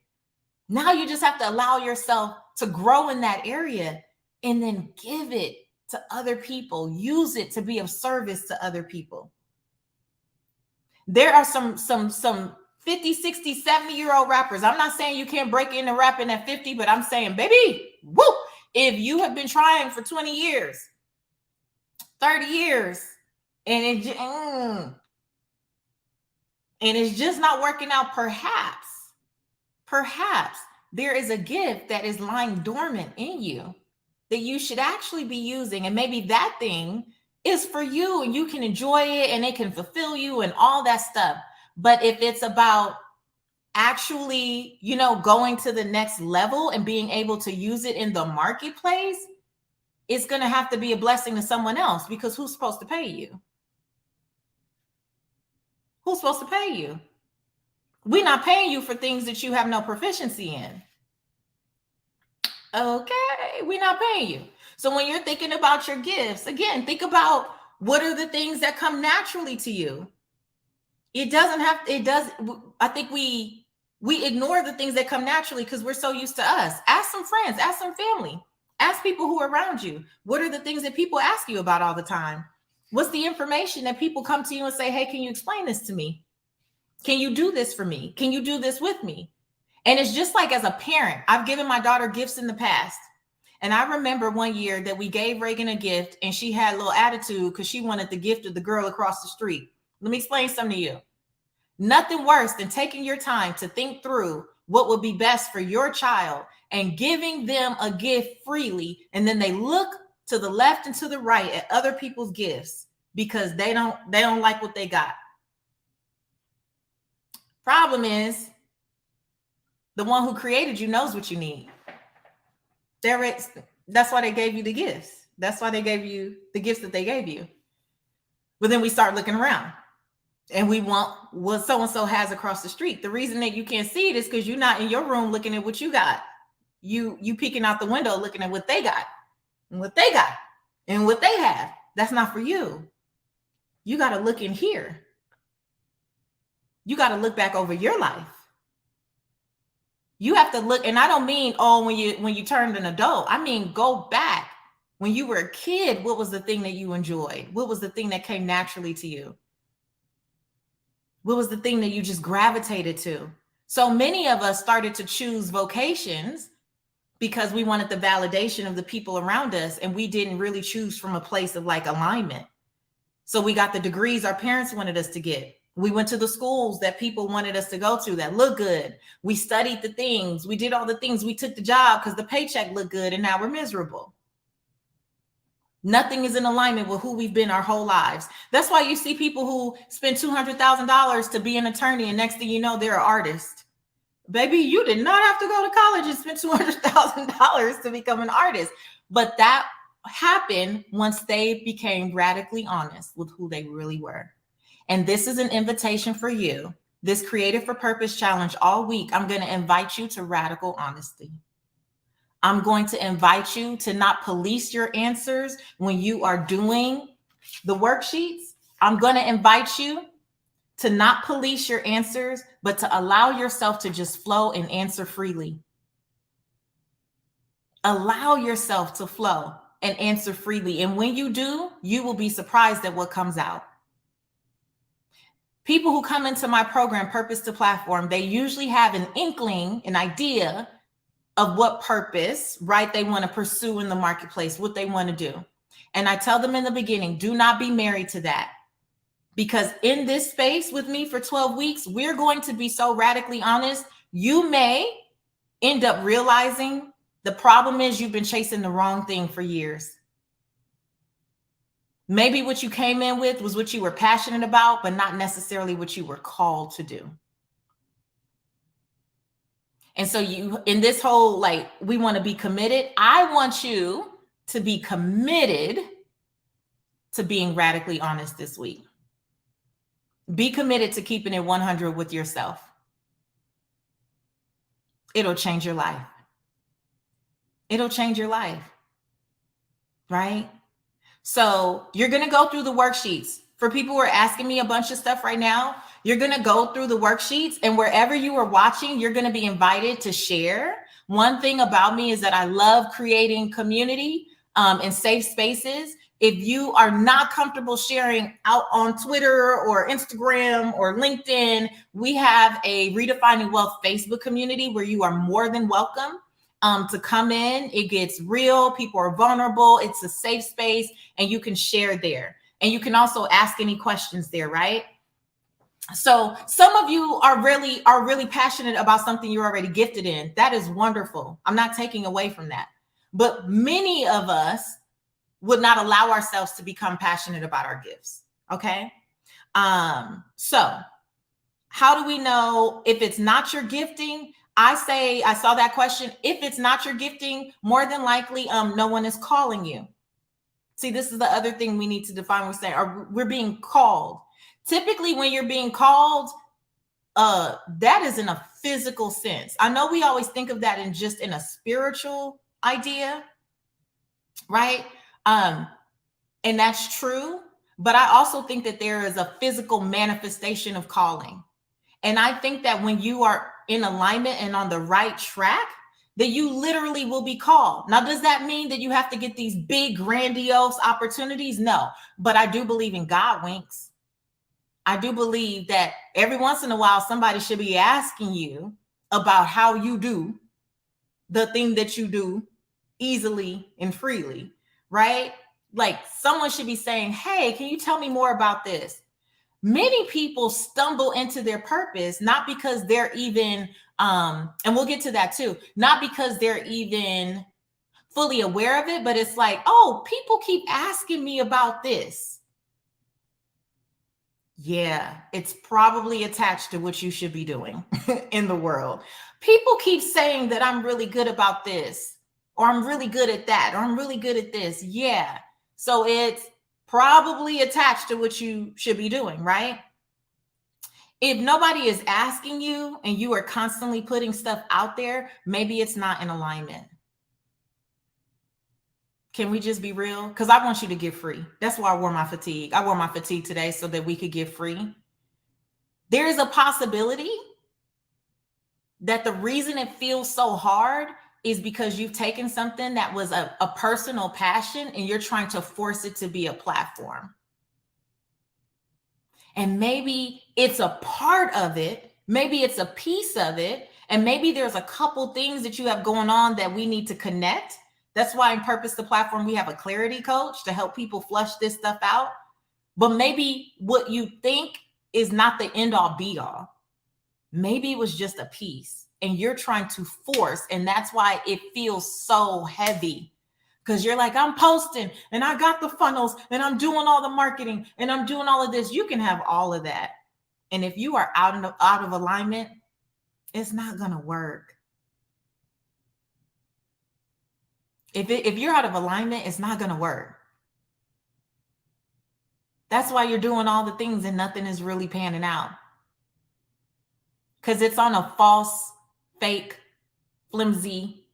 Now you just have to allow yourself to grow in that area and then give it to other people. Use it to be of service to other people. There are some 50, 60, 70-year-old rappers. I'm not saying you can't break into rapping at 50, but I'm saying, baby, woo, if you have been trying for 20 years, 30 years, and it's just not working out, perhaps there is a gift that is lying dormant in you that you should actually be using. And maybe that thing is for you and you can enjoy it and it can fulfill you and all that stuff. But if it's about actually, going to the next level and being able to use it in the marketplace, it's going to have to be a blessing to someone else, because who's supposed to pay you? Who's supposed to pay you? We're not paying you for things that you have no proficiency in. Okay, we're not paying you. So when you're thinking about your gifts, again, think about what are the things that come naturally to you. I think we ignore the things that come naturally because we're so used to us. Ask some friends, ask some family, ask people who are around you. What are the things that people ask you about all the time? What's the information that people come to you and say, hey, can you explain this to me? Can you do this for me? Can you do this with me? And it's just like, as a parent, I've given my daughter gifts in the past. And I remember one year that we gave Reagan a gift and she had a little attitude because she wanted the gift of the girl across the street. Let me explain something to you. Nothing worse than taking your time to think through what would be best for your child and giving them a gift freely. And then they look to the left and to the right at other people's gifts because they don't like what they got. Problem is, the one who created you knows what you need. That's why they gave you the gifts. That's why they gave you the gifts that they gave you. But then we start looking around and we want what so-and-so has across the street. The reason that you can't see it is because you're not in your room looking at what you got. You peeking out the window looking at what they got and what they got and what they have. That's not for you. You got to look in here. You got to look back over your life. You have to look, and I don't mean, when you turned an adult. I mean, go back. When you were a kid, what was the thing that you enjoyed? What was the thing that came naturally to you? What was the thing that you just gravitated to? So many of us started to choose vocations because we wanted the validation of the people around us, and we didn't really choose from a place of like alignment. So we got the degrees our parents wanted us to get. We went to the schools that people wanted us to go to that look good. We studied the things. We did all the things. We took the job because the paycheck looked good, and now we're miserable. Nothing is in alignment with who we've been our whole lives. That's why you see people who spend $200,000 to be an attorney, and next thing you know, they're an artist. Baby, you did not have to go to college and spend $200,000 to become an artist. But that happened once they became radically honest with who they really were. And this is an invitation for you. This Creative for Purpose challenge all week, I'm going to invite you to radical honesty. I'm going to invite you to not police your answers when you are doing the worksheets. I'm going to invite you to not police your answers, but to allow yourself to just flow and answer freely. Allow yourself to flow and answer freely. And when you do, you will be surprised at what comes out. People who come into my program, Purpose to Platform, they usually have an inkling, an idea of what purpose, right, they want to pursue in the marketplace, what they want to do. And I tell them in the beginning, do not be married to that. Because in this space with me for 12 weeks, we're going to be so radically honest. You may end up realizing the problem is you've been chasing the wrong thing for years. Maybe what you came in with was what you were passionate about, but not necessarily what you were called to do. And so you, in this whole, like, we want to be committed. I want you to be committed to being radically honest this week. Be committed to keeping it 100 with yourself. It'll change your life. It'll change your life, right? So you're going to go through the worksheets. For people who are asking me a bunch of stuff right now, you're going to go through the worksheets, and wherever you are watching, you're going to be invited to share. One thing about me is that I love creating community and safe spaces. If you are not comfortable sharing out on Twitter or Instagram or LinkedIn, we have a Redefining Wealth Facebook community where you are more than welcome to come in. It gets real. People are vulnerable. It's a safe space, and you can share there. And you can also ask any questions there, right? So some of you are really passionate about something you're already gifted in. That is wonderful. I'm not taking away from that. But many of us would not allow ourselves to become passionate about our gifts. Okay. So how do we know if it's not your gifting? I saw that question. If it's not your gifting, more than likely, no one is calling you. See, this is the other thing we need to define. We're being called. Typically, when you're being called, that is in a physical sense. I know we always think of that in a spiritual idea, right? And that's true. But I also think that there is a physical manifestation of calling. And I think that when you are in alignment and on the right track, that you literally will be called. Now, does that mean that you have to get these big, grandiose opportunities? No, but I do believe in God winks. I do believe that every once in a while, somebody should be asking you about how you do the thing that you do easily and freely, right? Like someone should be saying, hey, can you tell me more about this? Many people stumble into their purpose, not because they're even, and we'll get to that too, not because they're even fully aware of it, but it's like, oh, people keep asking me about this. Yeah, it's probably attached to what you should be doing in the world. People keep saying that I'm really good about this, or I'm really good at that, or I'm really good at this. Yeah. So it's probably attached to what you should be doing, right? If nobody is asking you and you are constantly putting stuff out there, maybe it's not in alignment. Can we just be real? Because I want you to get free. That's why I wore my fatigue. I wore my fatigue today so that we could get free. There is a possibility that the reason it feels so hard is because you've taken something that was a personal passion and you're trying to force it to be a platform. And maybe it's a part of it, maybe it's a piece of it, and maybe there's a couple things that you have going on that we need to connect. That's why in Purpose the Platform, we have a clarity coach to help people flush this stuff out. But maybe what you think is not the end all be all. Maybe it was just a piece and you're trying to force, and that's why it feels so heavy. Because you're like, I'm posting and I got the funnels and I'm doing all the marketing and I'm doing all of this. You can have all of that. And if you are out of alignment, It's not going to work. If you're out of alignment, it's not going to work. That's why you're doing all the things and nothing is really panning out. Because it's on a false, fake, flimsy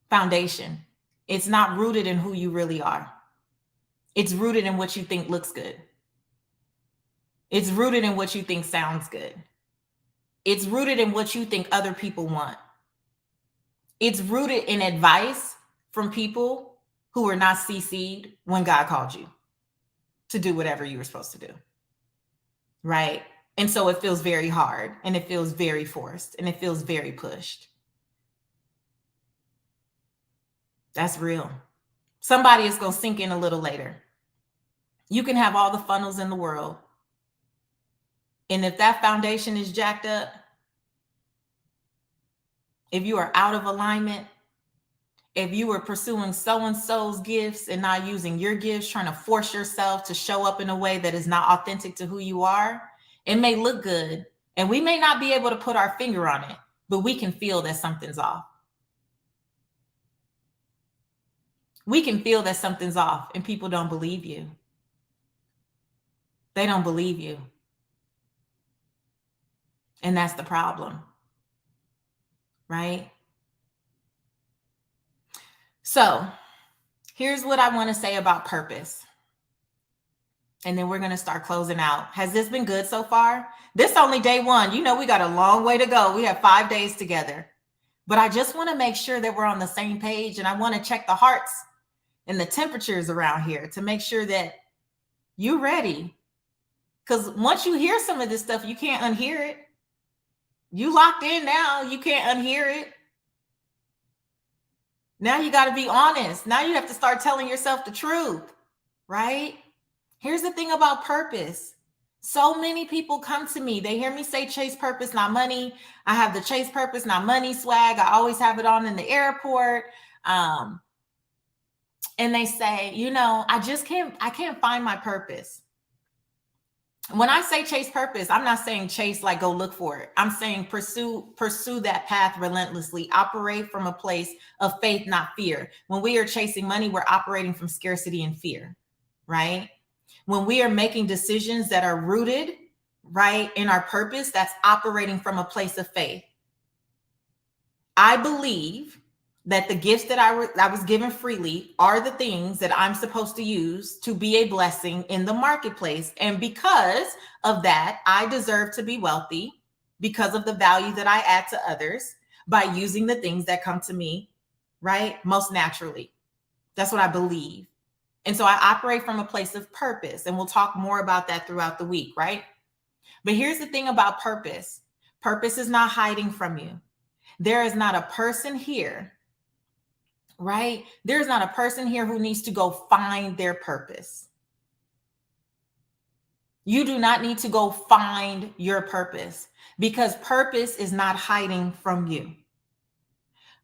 foundation. It's not rooted in who you really are. It's rooted in what you think looks good. It's rooted in what you think sounds good. It's rooted in what you think other people want. It's rooted in advice from people who were not CC'd when God called you to do whatever you were supposed to do. Right? And so it feels very hard, and it feels very forced, and it feels very pushed. That's real. Somebody is going to sink in a little later. You can have all the funnels in the world. And if that foundation is jacked up, if you are out of alignment, if you are pursuing so-and-so's gifts and not using your gifts, trying to force yourself to show up in a way that is not authentic to who you are, it may look good. And we may not be able to put our finger on it, but we can feel that something's off. We can feel that something's off, and people don't believe you. They don't believe you. And that's the problem, right? So here's what I want to say about purpose. And then we're going to start closing out. Has this been good so far? This only day one. You know, we got a long way to go. We have 5 days together. But I just want to make sure that we're on the same page. And I want to check the hearts and the temperatures around here to make sure that you're ready. Because once you hear some of this stuff, you can't unhear it. You locked in now. You can't unhear it. Now you got to be honest. Now you have to start telling yourself the truth, right? Here's the thing about purpose. So many people come to me. They hear me say chase purpose, not money. I have the chase purpose, not money swag. I always have it on in the airport. And they say, you know, I can't find my purpose. When I say chase purpose, I'm not saying chase like go look for it. I'm saying pursue that path relentlessly. Operate from a place of faith, not fear. When we are chasing money, we're operating from scarcity and fear, right? When we are making decisions that are rooted, right, in our purpose, that's operating from a place of faith. I believe that the gifts that I was given freely are the things that I'm supposed to use to be a blessing in the marketplace. And because of that, I deserve to be wealthy because of the value that I add to others by using the things that come to me, right, most naturally. That's what I believe. And so I operate from a place of purpose, and we'll talk more about that throughout the week, right? But here's the thing about purpose. Purpose is not hiding from you. There is not a person here, right? There's not a person here who needs to go find their purpose. You do not need to go find your purpose because purpose is not hiding from you.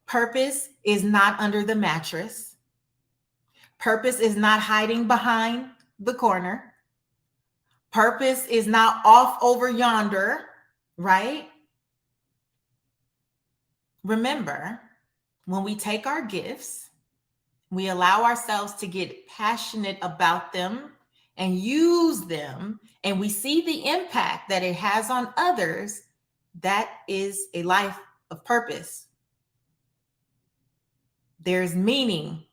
Purpose is not under the mattress. Purpose is not hiding behind the corner. Purpose is not off over yonder, right? Remember, when we take our gifts, we allow ourselves to get passionate about them and use them, and we see the impact that it has on others, that is a life of purpose. There's meaning.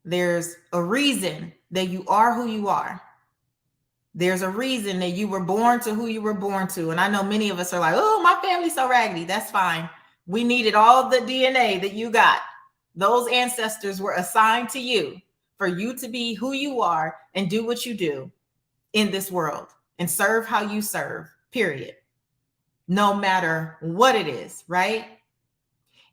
There's a reason that you are who you are. There's a reason that you were born to who you were born to. And I know many of us are like, oh, my family's so raggedy. That's fine. We needed all the DNA that you got. Those ancestors were assigned to you for you to be who you are and do what you do in this world and serve how you serve, period. No matter what it is, right?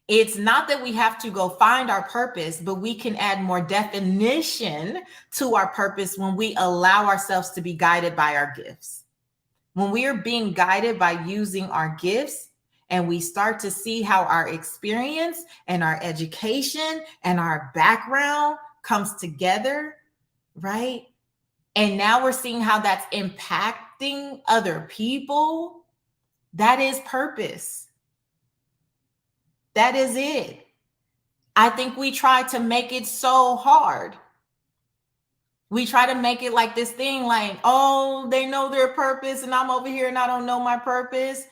It's not that we have to go find our purpose, but we can add more definition to our purpose when we allow ourselves to be guided by our gifts. When we are being guided by using our gifts and we start to see how our experience and our education and our background comes together, right? And now we're seeing how that's impacting other people. That is purpose. That is it. I think we try to make it so hard. We try to make it like this thing like, oh, they know their purpose and I'm over here and I don't know my purpose.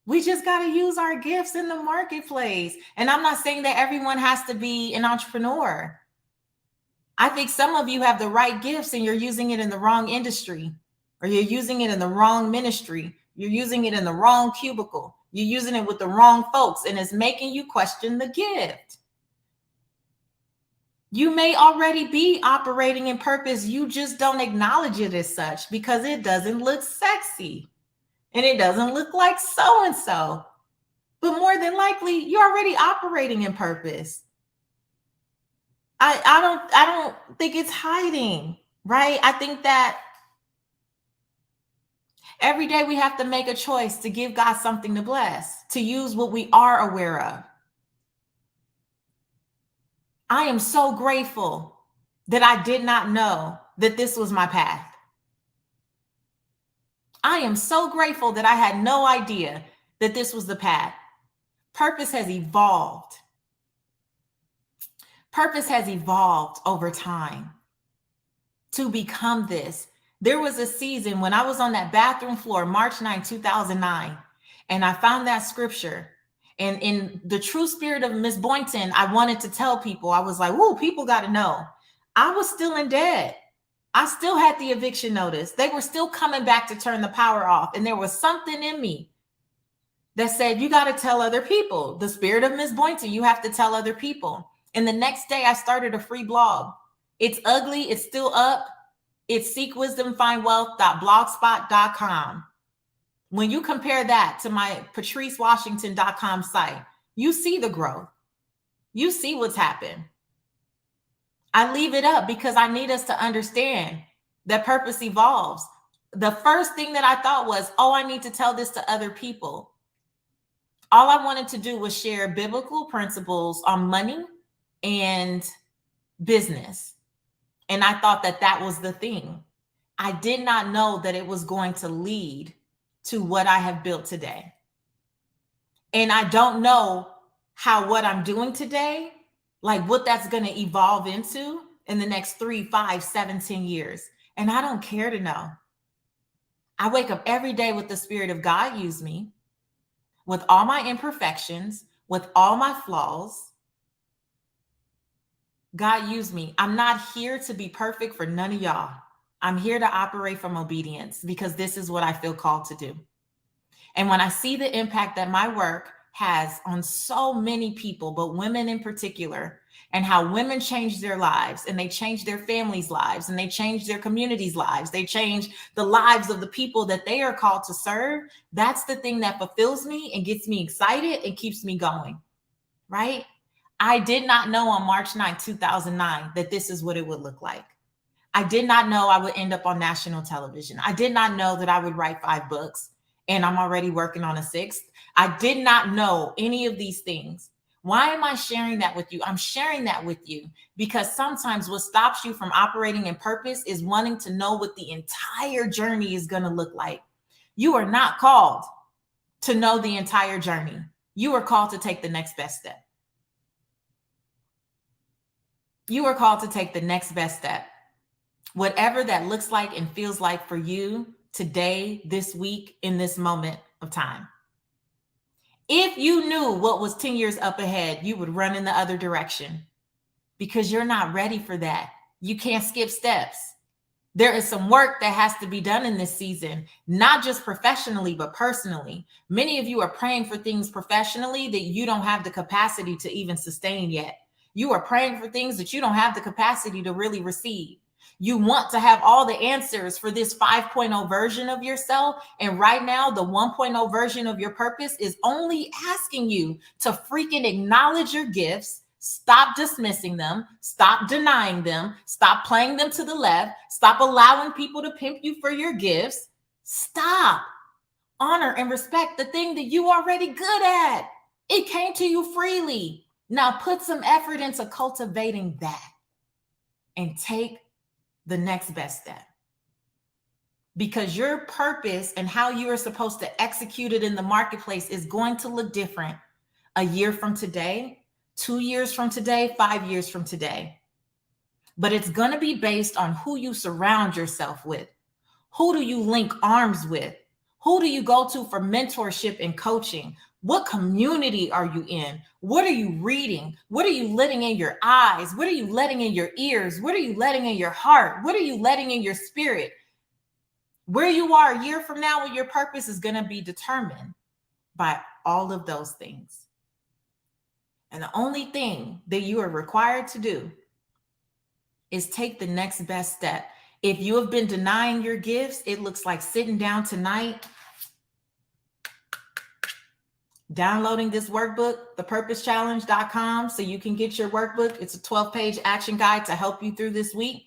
We just got to use our gifts in the marketplace. And I'm not saying that everyone has to be an entrepreneur. I think some of you have the right gifts and you're using it in the wrong industry, or you're using it in the wrong ministry. You're using it in the wrong cubicle. You're using it with the wrong folks, and it's making you question the gift. You may already be operating in purpose. You just don't acknowledge it as such because it doesn't look sexy and it doesn't look like so-and-so. But more than likely, you're already operating in purpose. I don't think it's hiding, right? I think that every day we have to make a choice to give God something to bless, to use what we are aware of. I am so grateful that I did not know that this was my path. I am so grateful that I had no idea that this was the path. Purpose has evolved. Purpose has evolved over time to become this. There was a season when I was on that bathroom floor, March 9, 2009, and I found that scripture. And in the true spirit of Miss Boynton, I wanted to tell people, I was like, whoa, people got to know. I was still in debt. I still had the eviction notice. They were still coming back to turn the power off. And there was something in me that said, you got to tell other people. The spirit of Miss Boynton, you have to tell other people. And the next day I started a free blog. It's ugly. It's still up. It's seekwisdomfindwealth.blogspot.com. When you compare that to my patricewashington.com site, you see the growth. You see what's happened. I leave it up because I need us to understand that purpose evolves. The first thing that I thought was, oh, I need to tell this to other people. All I wanted to do was share biblical principles on money and business. And I thought that that was the thing. I did not know that it was going to lead to what I have built today. And I don't know how what I'm doing today, like what that's going to evolve into in the next 3, 5, 7, 10 years. And I don't care to know. I wake up every day with the spirit of God use me, with all my imperfections, with all my flaws. God use me. I'm not here to be perfect for none of y'all. I'm here to operate from obedience because this is what I feel called to do. And when I see the impact that my work has on so many people, but women in particular, and how women change their lives and they change their families' lives and they change their communities' lives, they change the lives of the people that they are called to serve, that's the thing that fulfills me and gets me excited and keeps me going, right? I did not know on March 9, 2009, that this is what it would look like. I did not know I would end up on national television. I did not know that I would write 5 books and I'm already working on a 6th. I did not know any of these things. Why am I sharing that with you? I'm sharing that with you because sometimes what stops you from operating in purpose is wanting to know what the entire journey is going to look like. You are not called to know the entire journey. You are called to take the next best step. You are called to take the next best step. Whatever that looks like and feels like for you today, this week, in this moment of time. If you knew what was 10 years up ahead, you would run in the other direction because you're not ready for that. You can't skip steps. There is some work that has to be done in this season, not just professionally, but personally. Many of you are praying for things professionally that you don't have the capacity to even sustain yet. You are praying for things that you don't have the capacity to really receive. You want to have all the answers for this 5.0 version of yourself. And right now, the 1.0 version of your purpose is only asking you to freaking acknowledge your gifts. Stop dismissing them. Stop denying them. Stop playing them to the left. Stop allowing people to pimp you for your gifts. Stop. Honor and respect the thing that you already good at. It came to you freely. Now put some effort into cultivating that and take the next best step. Because your purpose and how you are supposed to execute it in the marketplace is going to look different. a year from today, 2 years from today, 5 years from today. But it's going to be based on who you surround yourself with. Who do you link arms with? Who do you go to for mentorship and coaching? What community are you in? What are you reading? What are you letting in your eyes? What are you letting in your ears? What are you letting in your heart? What are you letting in your spirit? Where you are a year from now with your purpose is going to be determined by all of those things. And the only thing that you are required to do is take the next best step. If you have been denying your gifts, it looks like sitting down tonight, downloading this workbook, thepurposechallenge.com, so you can get your workbook. It's a 12-page action guide to help you through this week.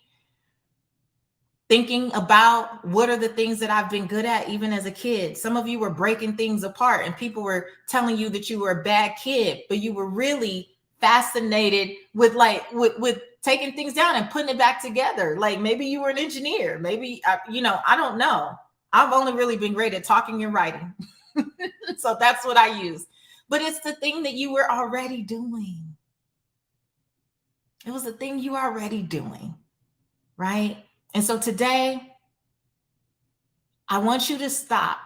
Thinking about what are the things that I've been good at, even as a kid. Some of you were breaking things apart and people were telling you that you were a bad kid, but you were really fascinated with with taking things down and putting it back together. Like maybe you were an engineer, maybe, I don't know. I've only really been great at talking and writing. So that's what I use. But it's the thing that you were already doing. It was the thing you were already doing, right? And so today, I want you to stop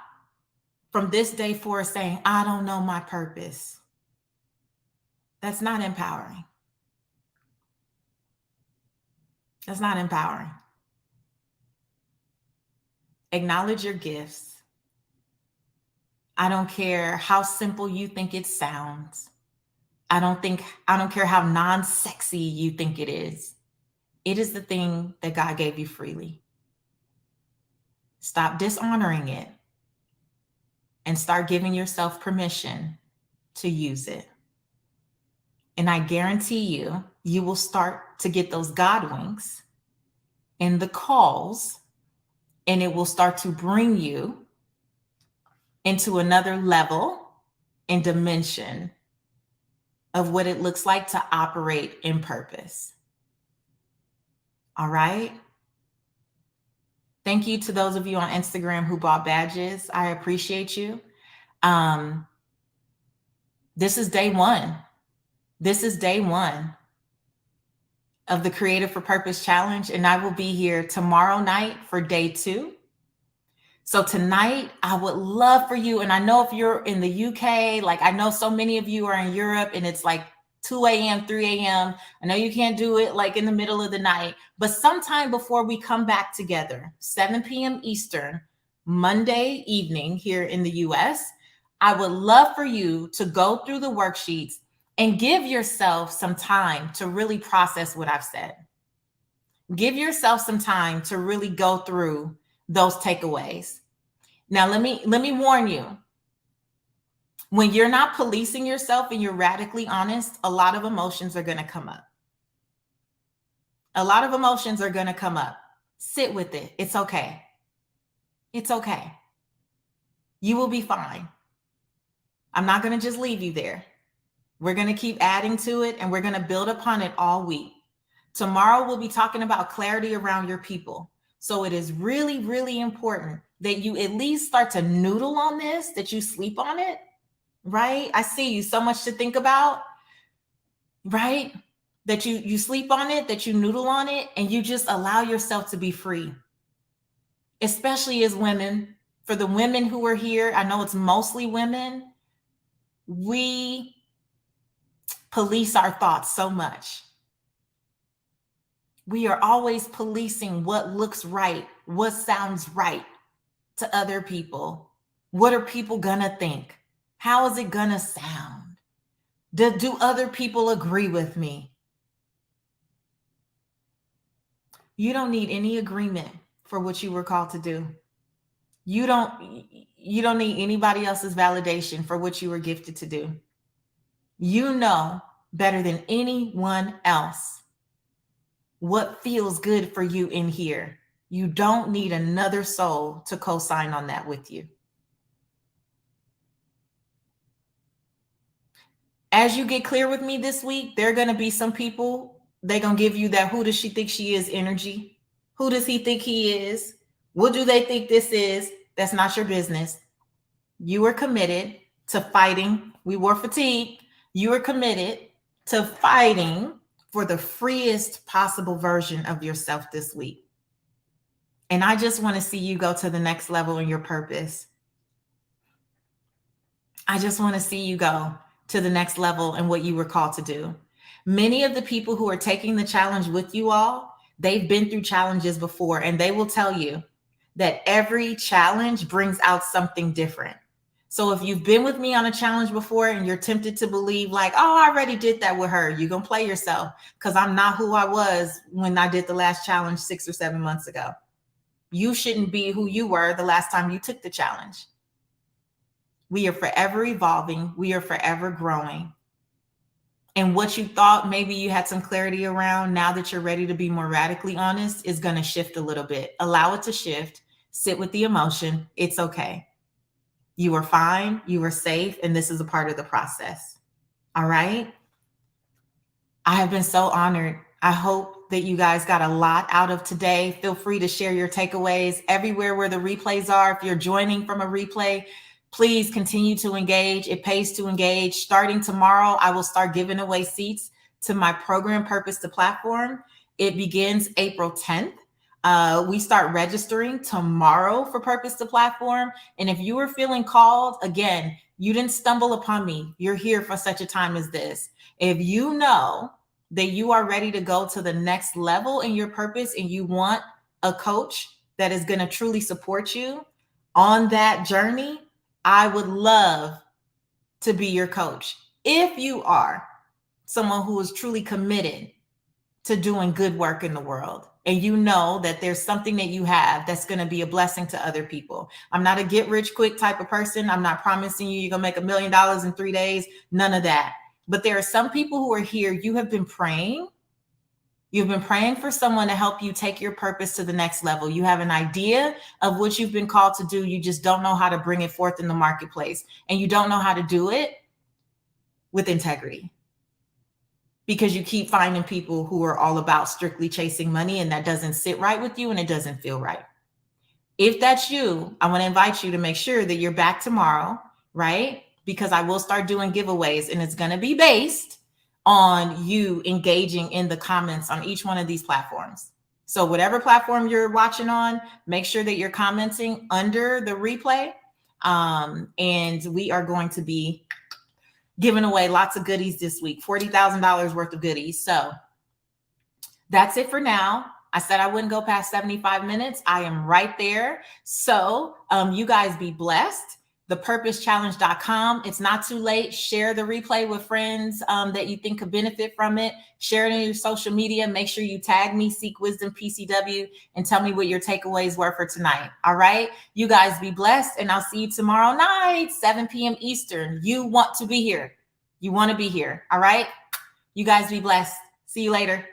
from this day forward saying, I don't know my purpose. That's not empowering. That's not empowering. Acknowledge your gifts. I don't care how simple you think it sounds. I don't care how non-sexy you think it is. It is the thing that God gave you freely. Stop dishonoring it and start giving yourself permission to use it. And I guarantee you, you will start to get those God winks and the calls, and it will start to bring you into another level and dimension of what it looks like to operate in purpose. All right. Thank you to those of you on Instagram who bought badges. I appreciate you. This is day one. This is day one of the Creative for Purpose Challenge, and I will be here tomorrow night for day 2. So tonight, I would love for you, and I know if you're in the UK, like I know so many of you are in Europe and it's like 2 a.m., 3 a.m. I know you can't do it like in the middle of the night, but sometime before we come back together, 7 p.m. Eastern, Monday evening here in the US, I would love for you to go through the worksheets and give yourself some time to really process what I've said. Give yourself some time to really go through those takeaways. Now, let me warn you. When you're not policing yourself and you're radically honest, a lot of emotions are going to come up. A lot of emotions are going to come up. Sit with it. It's okay. It's okay. You will be fine. I'm not going to just leave you there. We're going to keep adding to it and we're going to build upon it all week. Tomorrow, we'll be talking about clarity around your people. So it is really, really important that you at least start to noodle on this, that you sleep on it, right? I see you, so much to think about, right? That you sleep on it, that you noodle on it, and you just allow yourself to be free. Especially as women. For the women who are here, I know it's mostly women, we police our thoughts so much. We are always policing what looks right, what sounds right to other people. What are people gonna think? How is it gonna sound? Do other people agree with me? You don't need any agreement for what you were called to do. You don't need anybody else's validation for what you were gifted to do. You know better than anyone else what feels good for you in here. You don't need another soul to co-sign on that with you. As you get clear with me this week, there are going to be some people, they're going to give you that who does she think she is energy. Who does he think he is? What do they think this is? That's not your business. You are committed to fighting. We wore fatigue. You are committed to fighting for the freest possible version of yourself this week. And I just want to see you go to the next level in your purpose. I just want to see you go to the next level in what you were called to do. Many of the people who are taking the challenge with you all, they've been through challenges before, and they will tell you that every challenge brings out something different. So if you've been with me on a challenge before and you're tempted to believe like, oh, I already did that with her, you're going to play yourself because I'm not who I was when I did the last challenge 6 or 7 months ago. You shouldn't be who you were the last time you took the challenge. We are forever evolving. We are forever growing. And what you thought maybe you had some clarity around, now that you're ready to be more radically honest, is going to shift a little bit. Allow it to shift. Sit with the emotion. It's okay. You are fine. You are safe. And this is a part of the process. All right. I have been so honored. I hope that you guys got a lot out of today. Feel free to share your takeaways everywhere where the replays are. If you're joining from a replay, please continue to engage. It pays to engage. Starting tomorrow, I will start giving away seats to my program, Purpose to Platform. It begins April 10th. We start registering tomorrow for Purpose to Platform. And if you are feeling called, again, you didn't stumble upon me. You're here for such a time as this. If you know that you are ready to go to the next level in your purpose and you want a coach that is going to truly support you on that journey, I would love to be your coach. If you are someone who is truly committed to doing good work in the world, and you know that there's something that you have that's going to be a blessing to other people. I'm not a get rich quick type of person. I'm not promising you're going to make $1 million in 3 days. None of that. But there are some people who are here. You have been praying. You've been praying for someone to help you take your purpose to the next level. You have an idea of what you've been called to do. You just don't know how to bring it forth in the marketplace. And you don't know how to do it with integrity, because you keep finding people who are all about strictly chasing money, and that doesn't sit right with you and it doesn't feel right. If that's you, I want to invite you to make sure that you're back tomorrow, right? Because I will start doing giveaways, and it's going to be based on you engaging in the comments on each one of these platforms. So whatever platform you're watching on, make sure that you're commenting under the replay. And we are going to be giving away lots of goodies this week, $40,000 worth of goodies. So that's it for now. I said I wouldn't go past 75 minutes. I am right there. So you guys be blessed. thepurposechallenge.com. It's not too late. Share the replay with friends that you think could benefit from it. Share it in your social media. Make sure you tag me, Seek Wisdom PCW, and tell me what your takeaways were for tonight. All right. You guys be blessed, and I'll see you tomorrow night, 7 p.m. Eastern. You want to be here. You want to be here. All right. You guys be blessed. See you later.